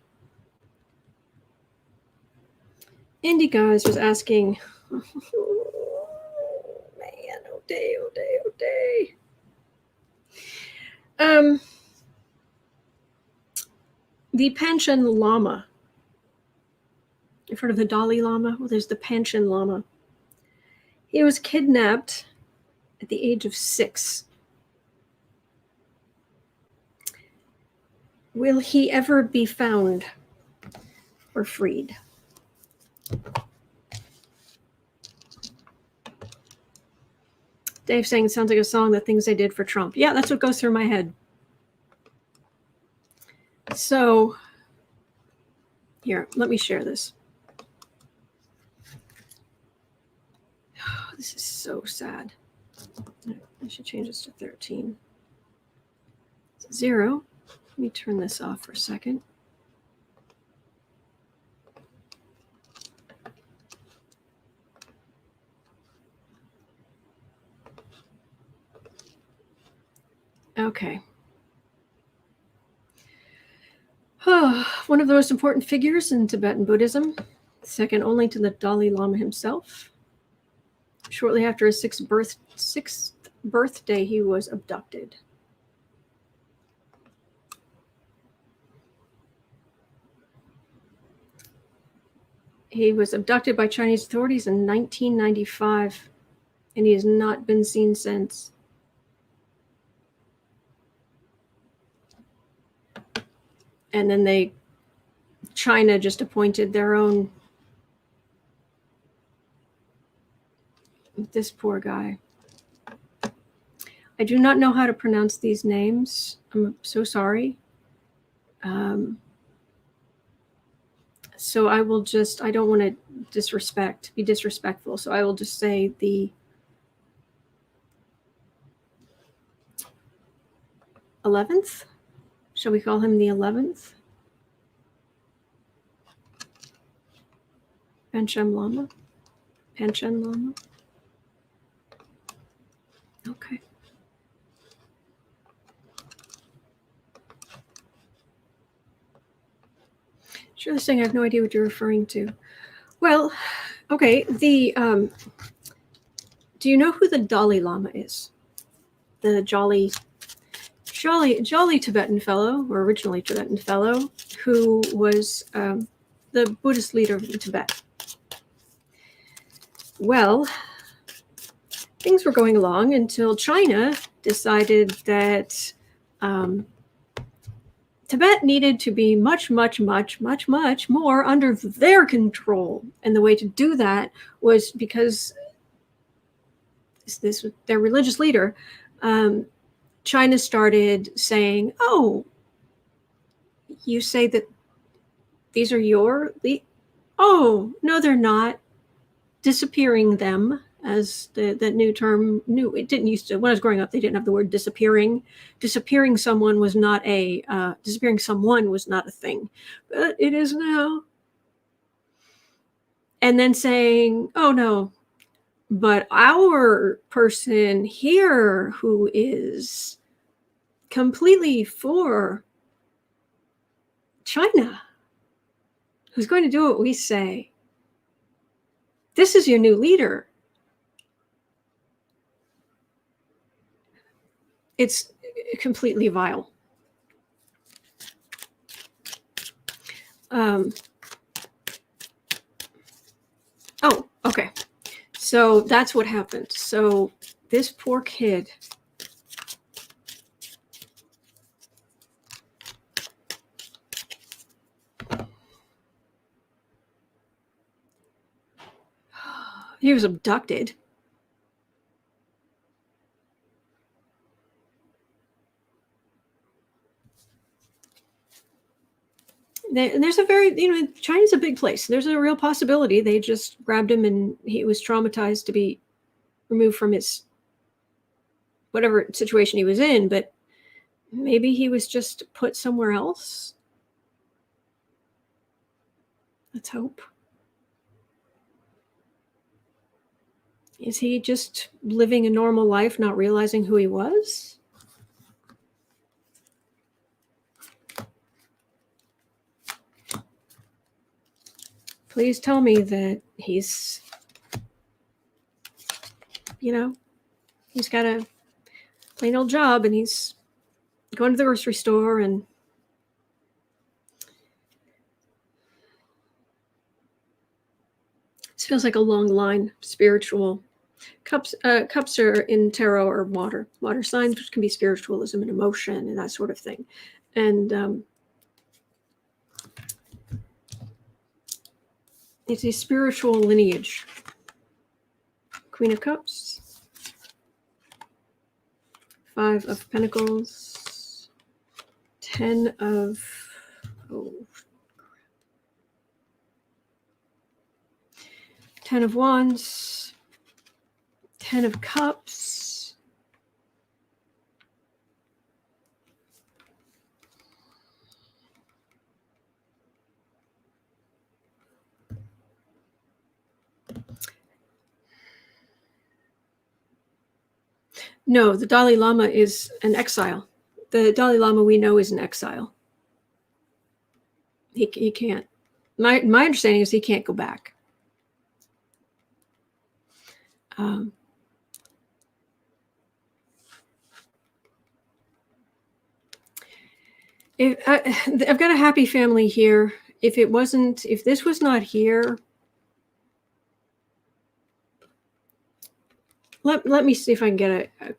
Indy Guys was asking, oh, man, oh day. The Panchen Lama. You've heard of the Dalai Lama? Well, there's the Panchen Lama. He was kidnapped at the age of 6. Will he ever be found or freed? Dave saying it sounds like a song, The Things I Did for Trump. Yeah, that's what goes through my head. So, here, let me share this. This is so sad. I should change this to 13. 0. Let me turn this off for a second. Okay. One of the most important figures in Tibetan Buddhism, second only to the Dalai Lama himself. Shortly after his 6th birthday, he was abducted. He was abducted by Chinese authorities in 1995, and he has not been seen since. And then China just appointed their own. This poor guy. I do not know how to pronounce these names. I'm so sorry. So I will I don't want to be disrespectful. So I will just say the 11th. Shall we call him the 11th? Panchen Lama. Okay. Sure, this thing, I have no idea what you're referring to. Well, Okay, do you know who the Dalai Lama is? The jolly Tibetan fellow, or originally Tibetan fellow, who was the Buddhist leader in Tibet. Well, things were going along until China decided that Tibet needed to be much more under their control. And the way to do that was because this was their religious leader. China started saying, "Oh, you say that these are your oh, no, they're not." Disappearing them, as the new term. It didn't used to. When I was growing up, they didn't have the word disappearing. Disappearing someone was not a thing, but it is now. And then saying, "Oh no, but our person here who is completely for China, who's going to do what we say. This is your new leader." It's completely vile. Oh, okay. So that's what happened. So this poor kid. He was abducted. There's a very, China's a big place. There's a real possibility they just grabbed him and he was traumatized to be removed from his whatever situation he was in, but maybe he was just put somewhere else. Let's hope. Is he just living a normal life, not realizing who he was? Please tell me that he's, he's got a plain old job and he's going to the grocery store and this feels like a long line. Spiritual cups are in tarot or water signs, which can be spiritualism and emotion and that sort of thing. And it's a spiritual lineage. Queen of Cups, 5 of Pentacles, 10 of 10 of Wands, 10 of Cups, no, the Dalai Lama is an exile. The Dalai Lama we know is an exile. He can't. My understanding is he can't go back. I've got a happy family here. If this was not here, let me see if I can get a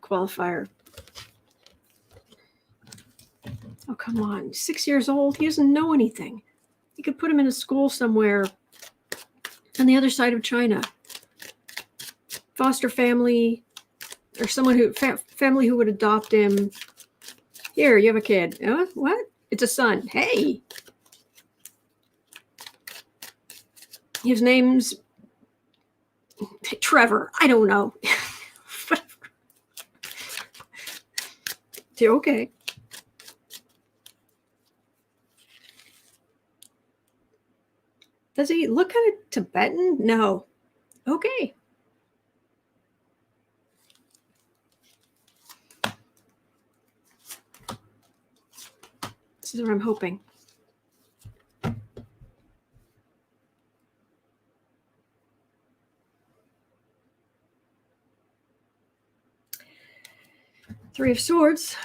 qualifier. Oh, come on. 6 years old. He doesn't know anything. You could put him in a school somewhere on the other side of China. Foster family or someone family who would adopt him. Here, you have a kid. What? It's a son. Hey. His name's Trevor. I don't know. Okay. Does he look kind of Tibetan? No. Okay. This is what I'm hoping. Three of Swords,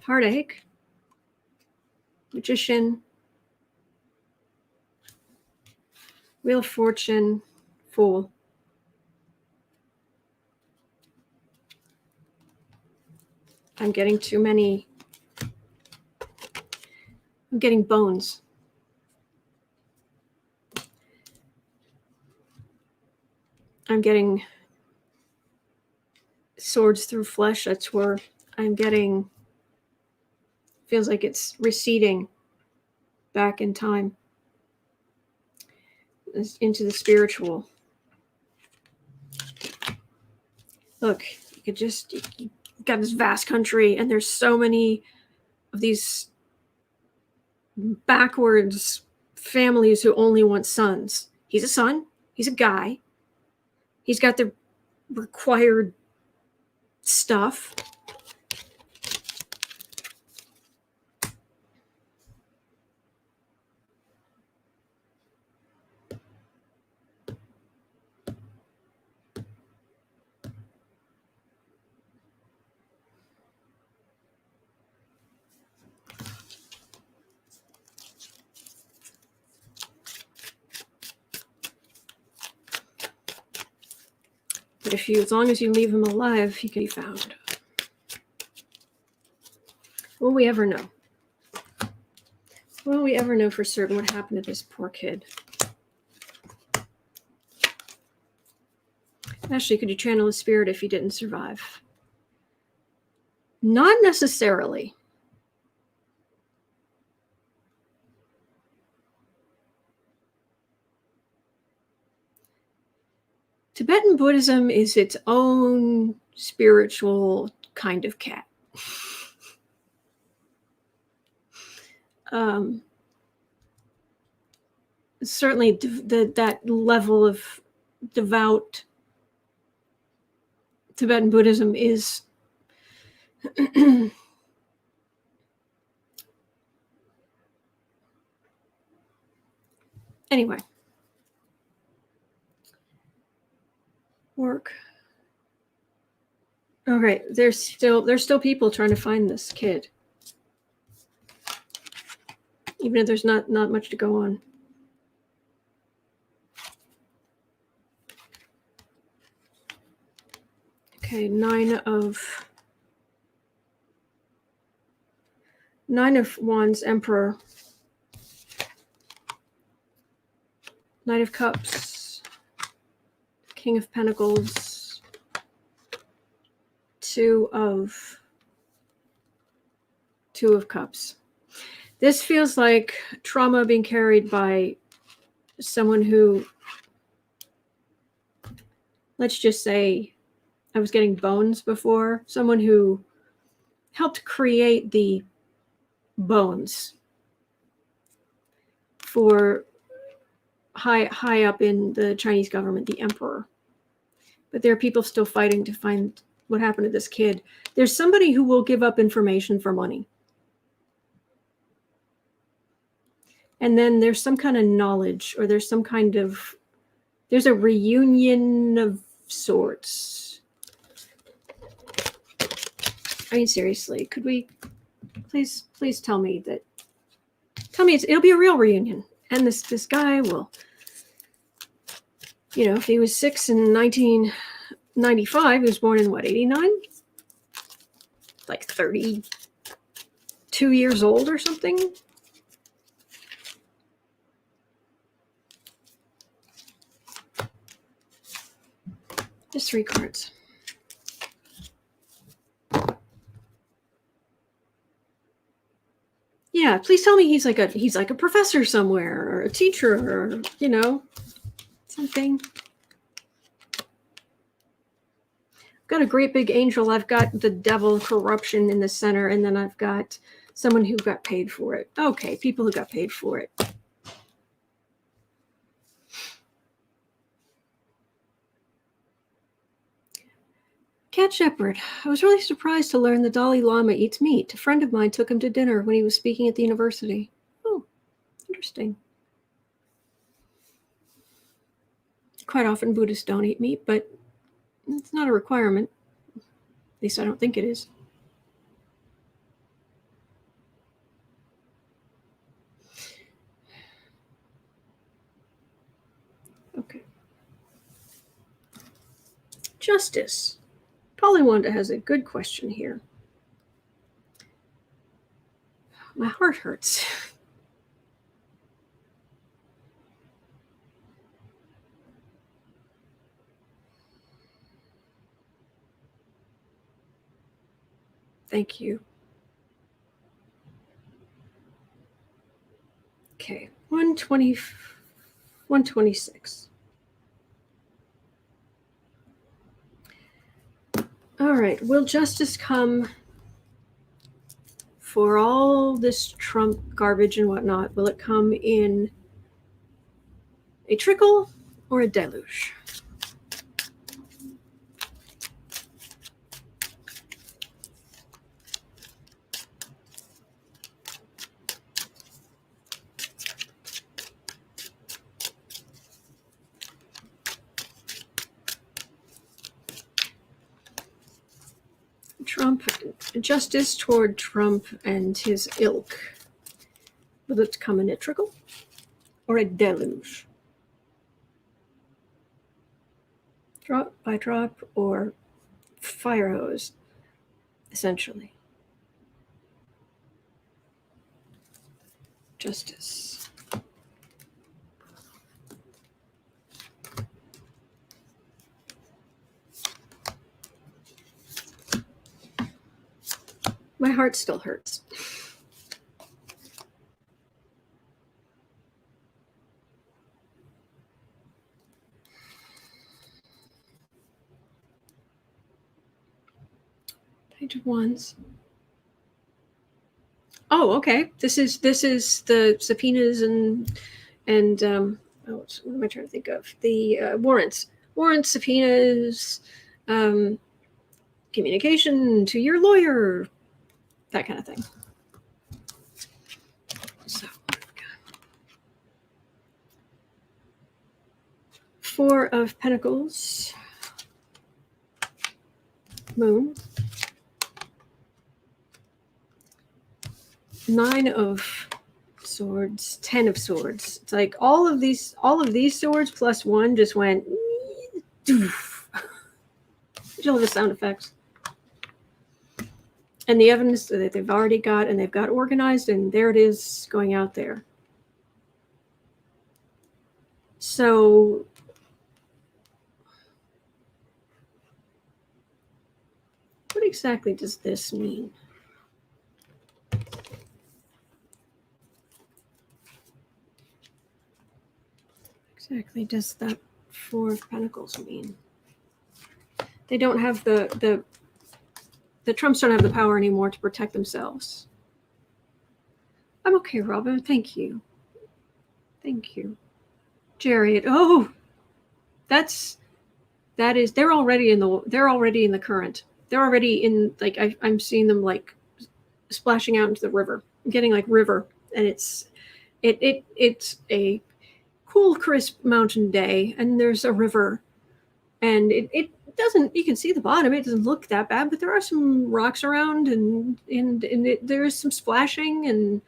heartache, Magician, Wheel of Fortune, Fool. I'm getting too many. I'm getting bones. I'm getting swords through flesh. That's where I'm getting. Feels like it's receding back in time into the spiritual. Look, you could just, you got this vast country, and there's so many of these backwards families who only want sons. He's a son. He's a guy. He's got the required stuff. But as long as you leave him alive, he can be found. Will we ever know? Will we ever know for certain what happened to this poor kid? Ashley, could you channel his spirit if he didn't survive? Not necessarily. Tibetan Buddhism is its own spiritual kind of cat. Certainly that level of devout Tibetan Buddhism is anyway. Work. Okay, there's still people trying to find this kid, even if there's not much to go on. Okay, Nine of Wands, Emperor. Knight of Cups, King of Pentacles, Two of Cups. This feels like trauma being carried by someone who, let's just say, I was getting bones before, someone who helped create the bones for high up in the Chinese government, the emperor. But there are people still fighting to find what happened to this kid. There's somebody who will give up information for money. And then there's some kind of knowledge, or there's a reunion of sorts. I mean, seriously, could we please tell me it'll be a real reunion, and this guy will, if he was 6 in 1995, he was born in what, 89? Like 32 years old or something. Just 3 cards. Yeah, please tell me he's like a professor somewhere, or a teacher, or something. I've got a great big angel. I've got the devil, corruption in the center, and then I've got someone who got paid for it. Okay, people who got paid for it. Cat Shepherd. I was really surprised to learn the Dalai Lama eats meat. A friend of mine took him to dinner when he was speaking at the university. Oh, interesting. Quite often Buddhists don't eat meat, but it's not a requirement. At least I don't think it is. Okay. Justice. Polywanda has a good question here. My heart hurts. Thank you. Okay, 126. All right, will justice come for all this Trump garbage and whatnot? Will it come in a trickle or a deluge? Trump, justice toward Trump and his ilk. Will it come in a trickle or a deluge? Drop by drop or fire hose, essentially. Justice. My heart still hurts. Page of Wands. Oh, okay. This is the subpoenas and what am I trying to think of? The warrants, subpoenas, communication to your lawyer, that kind of thing. So, Four of Pentacles, Moon. Nine of Swords, 10 of Swords. It's like all of these swords plus one just went. Doof. Did all the sound effects? And the evidence that they've already got, and they've got organized, and there it is going out there. So what exactly does this mean? Exactly does that Four of Pentacles mean? They don't have the Trumps don't have the power anymore to protect themselves. I'm okay, Robin. Thank you. Thank you. Chariot. Oh, that is they're already in the current. They're already in, like, I'm seeing them like splashing out into the river. I'm getting like river, and it's a cool, crisp mountain day, and there's a river, and it doesn't, you can see the bottom, it doesn't look that bad, but there are some rocks around, and there's some splashing, and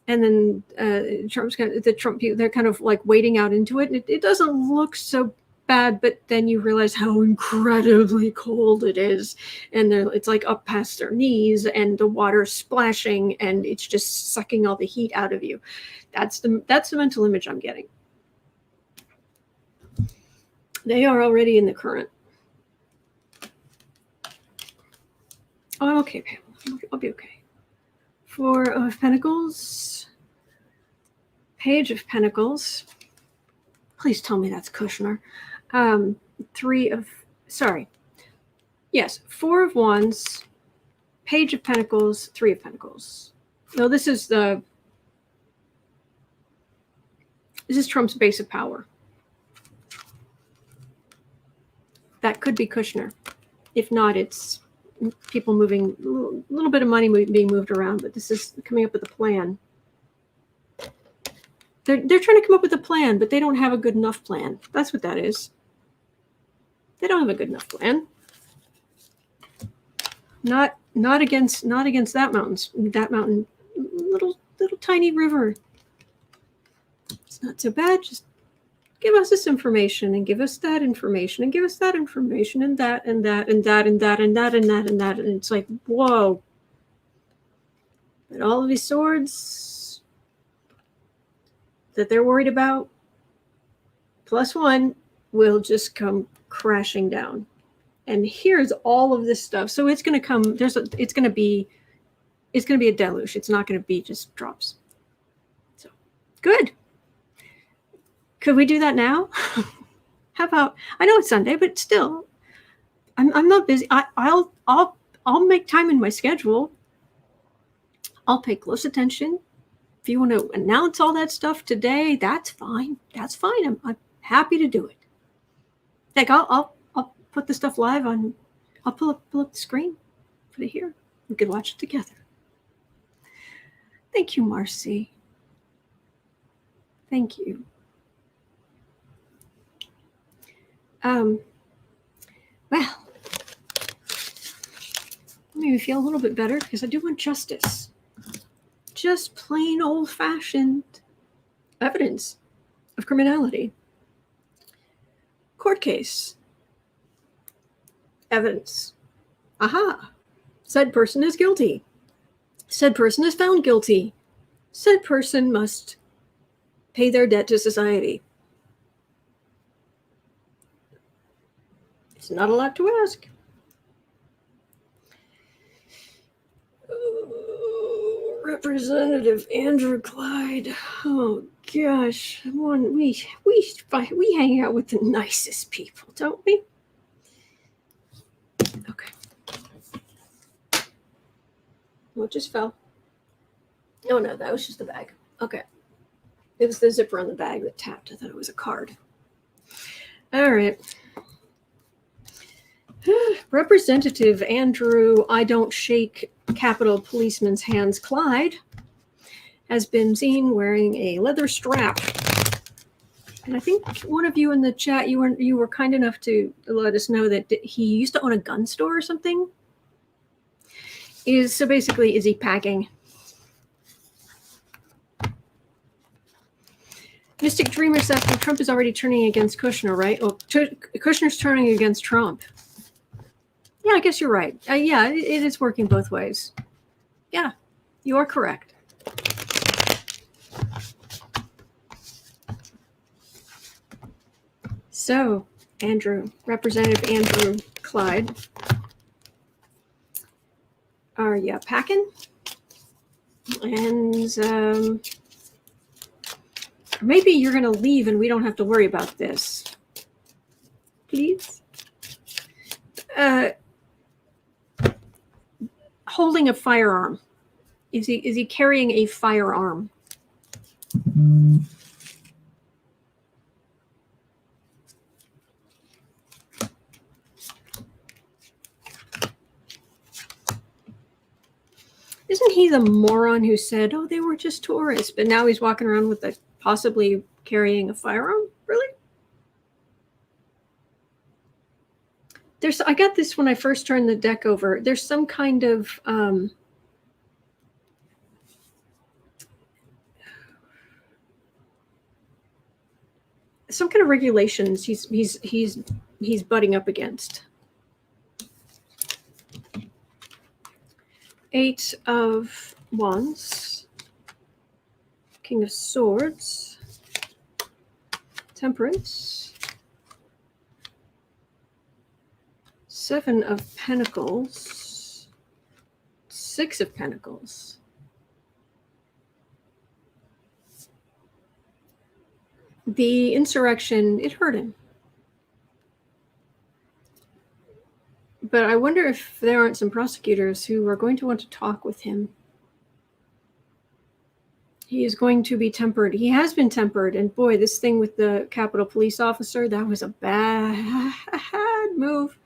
then the Trump people, they're kind of like wading out into it, and it doesn't look so bad, but then you realize how incredibly cold it is, and it's like up past their knees, and the water's splashing, and it's just sucking all the heat out of you. That's the mental image I'm getting. They are already in the current. Oh, I'm okay, Pam. I'll be okay. Four of Pentacles. Page of Pentacles. Please tell me that's Kushner. Four of Wands. Page of Pentacles. Three of Pentacles. No, this is Trump's base of power. That could be Kushner. If not, it's people moving, a little bit of money being moved around, but this is coming up with a plan. They're trying to come up with a plan, but they don't have a good enough plan. That's what that is. They don't have a good enough plan. Not against that mountain. Little tiny river. It's not so bad. Just give us this information and give us that information and give us that information and that and that and that and that and that and that and that. And it's like, whoa. But all of these swords that they're worried about, +1, will just come crashing down. And here's all of this stuff. So it's going to come, it's going to be a deluge. It's not going to be just drops. So good. Could we do that now? How about, I know it's Sunday, but still, I'm not busy. I'll make time in my schedule. I'll pay close attention. If you want to announce all that stuff today, that's fine. That's fine. I'm happy to do it. Like I'll put the stuff live on. I'll pull up the screen, put it here. We could watch it together. Thank you, Marcy. Thank you. Well, made me feel a little bit better because I do want justice. Just plain old-fashioned evidence of criminality. Court case. Evidence. Aha. Said person is guilty. Said person is found guilty. Said person must pay their debt to society. It's not a lot to ask. Representative Andrew Clyde. Oh gosh, we hang out with the nicest people, don't we? Okay. What just fell? Oh no, that was just the bag. Okay. It was the zipper on the bag that tapped. I thought it was a card. All right. Representative Andrew I don't shake Capitol Policeman's hands Clyde has been seen wearing a leather strap. And I think one of you in the chat, you were kind enough to let us know that he used to own a gun store or something. So basically, is he packing? Mystic Dreamer said Trump is already turning against Kushner, right? Oh, Kushner's turning against Trump. Yeah, I guess you're right. Yeah, it is working both ways. Yeah, you are correct. So, Representative Andrew Clyde, are you packing? And maybe you're going to leave and we don't have to worry about this. Please? Holding a firearm. Is he carrying a firearm? Isn't he the moron who said, oh, they were just tourists, but now he's walking around with possibly carrying a firearm? Really? I got this when I first turned the deck over. There's some kind of regulations he's butting up against. 8 of Wands, King of Swords, Temperance, 7 of Pentacles, 6 of Pentacles. The insurrection, it hurt him. But I wonder if there aren't some prosecutors who are going to want to talk with him. He is going to be tempered. He has been tempered. And boy, this thing with the Capitol Police officer, that was a bad move.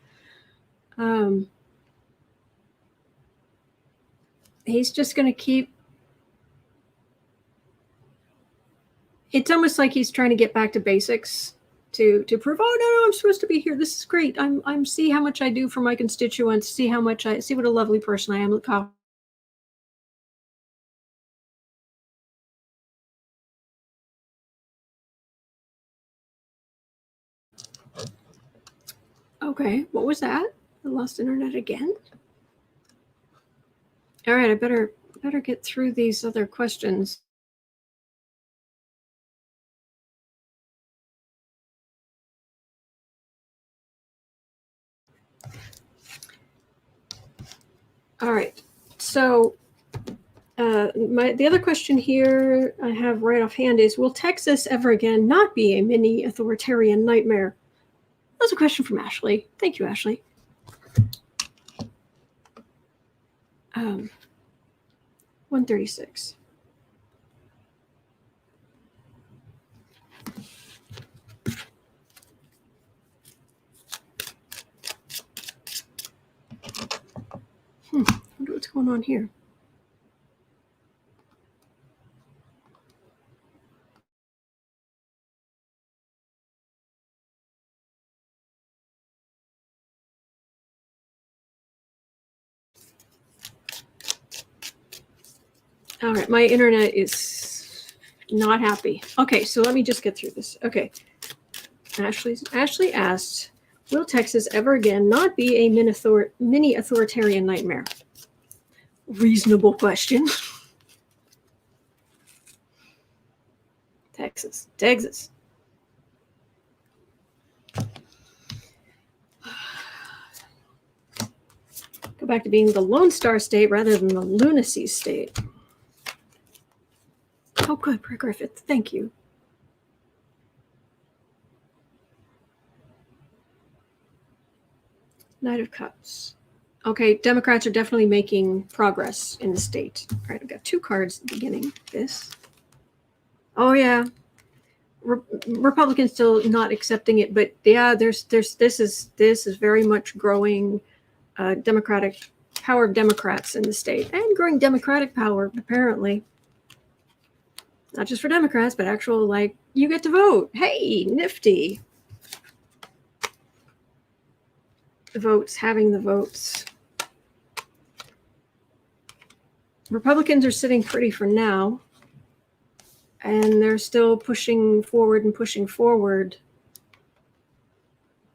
He's just going to keep. It's almost like he's trying to get back to basics. to prove, oh no, I'm supposed to be here. This is great. I'm see how much I do for my constituents. See how much I see what a lovely person I am. Look how. Okay, what was that? I lost internet again. All right, I better get through these other questions. All right, so the other question here I have right offhand is, will Texas ever again not be a mini-authoritarian nightmare? That's a question from Ashley. Thank you, Ashley. 136. I wonder what's going on here. All right, my internet is not happy. Okay, so let me just get through this. Okay, Ashley asked, will Texas ever again not be a mini-authoritarian nightmare? Reasonable question. Texas. Go back to being the Lone Star State rather than the lunacy state. Oh, good, Bray Griffith. Thank you. Knight of Cups. Okay, Democrats are definitely making progress in the state. All right, I've got 2 cards at the beginning. This. Oh yeah, Republicans still not accepting it, but yeah, this is very much growing Democratic power of Democrats in the state, and growing Democratic power apparently. Not just for Democrats, but actual, like, you get to vote. Hey, nifty. The votes, having the votes. Republicans are sitting pretty for now, and they're still pushing forward,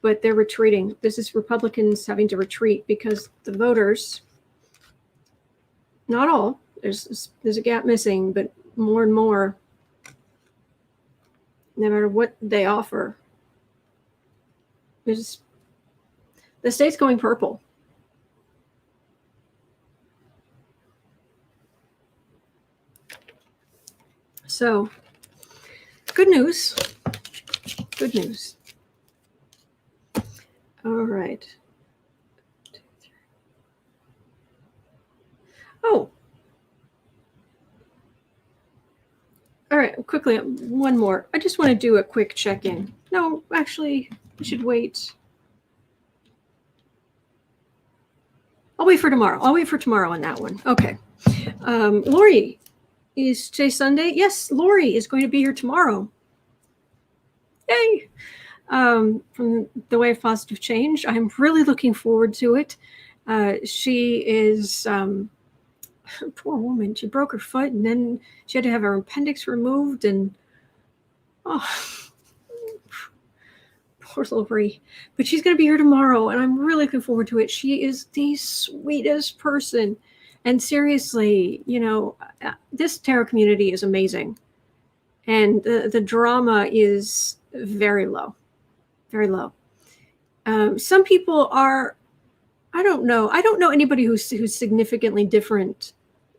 but they're retreating. This is Republicans having to retreat because the voters, not all, there's a gap missing, but more and more, no matter what they offer, the state's going purple. So, good news. Good news. All right. Oh. All right, quickly, one more. I just want to do a quick check-in. No, actually, I should wait. I'll wait for tomorrow. I'll wait for tomorrow on that one. Okay. Lori, is today Sunday? Yes, Lori is going to be here tomorrow. Yay! From the Way of Positive Change. I'm really looking forward to it. She is... poor woman. She broke her foot, and then she had to have her appendix removed, and poor Lori. But she's going to be here tomorrow, and I'm really looking forward to it. She is the sweetest person, and seriously, this tarot community is amazing, and the drama is very low, very low. Some people are, I don't know anybody who's significantly different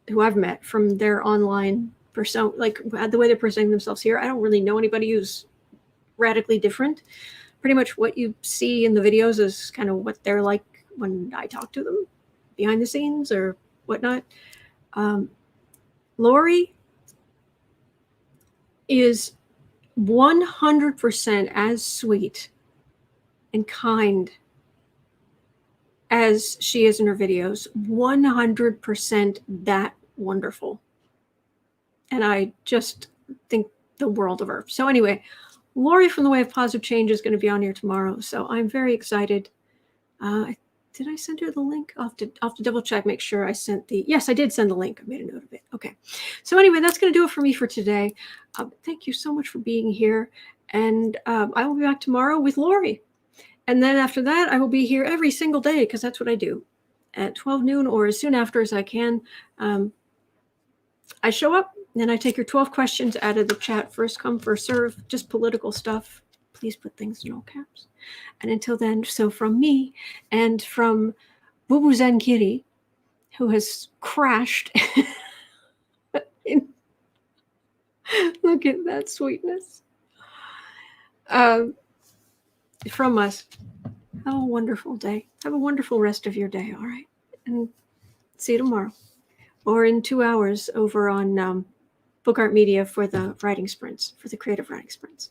who I've met from their online persona, like the way they're presenting themselves here. I don't really know anybody who's radically different. Pretty much what you see in the videos is kind of what they're like when I talk to them behind the scenes or whatnot. Lori is 100% as sweet and kind as she is in her videos. 100% that wonderful. And I just think the world of her. So anyway, Lori from the Way of Positive Change is going to be on here tomorrow, so I'm very excited. Did I send her the link? I'll have to double check, make sure I sent the... Yes, I did send the link. I made a note of it. Okay. So anyway, that's going to do it for me for today. Thank you so much for being here. And I will be back tomorrow with Lori. And then after that, I will be here every single day because that's what I do. At 12 noon or as soon after as I can. I show up, then I take your 12 questions out of the chat. First come, first serve. Just political stuff. Please put things in all caps. And until then, so from me and from Bubu Zen Kitty, who has crashed. Look at that sweetness. From us, have a wonderful day. Have a wonderful rest of your day, all right? And see you tomorrow. Or in 2 hours over on Book Art Media for the writing sprints, for the creative writing sprints.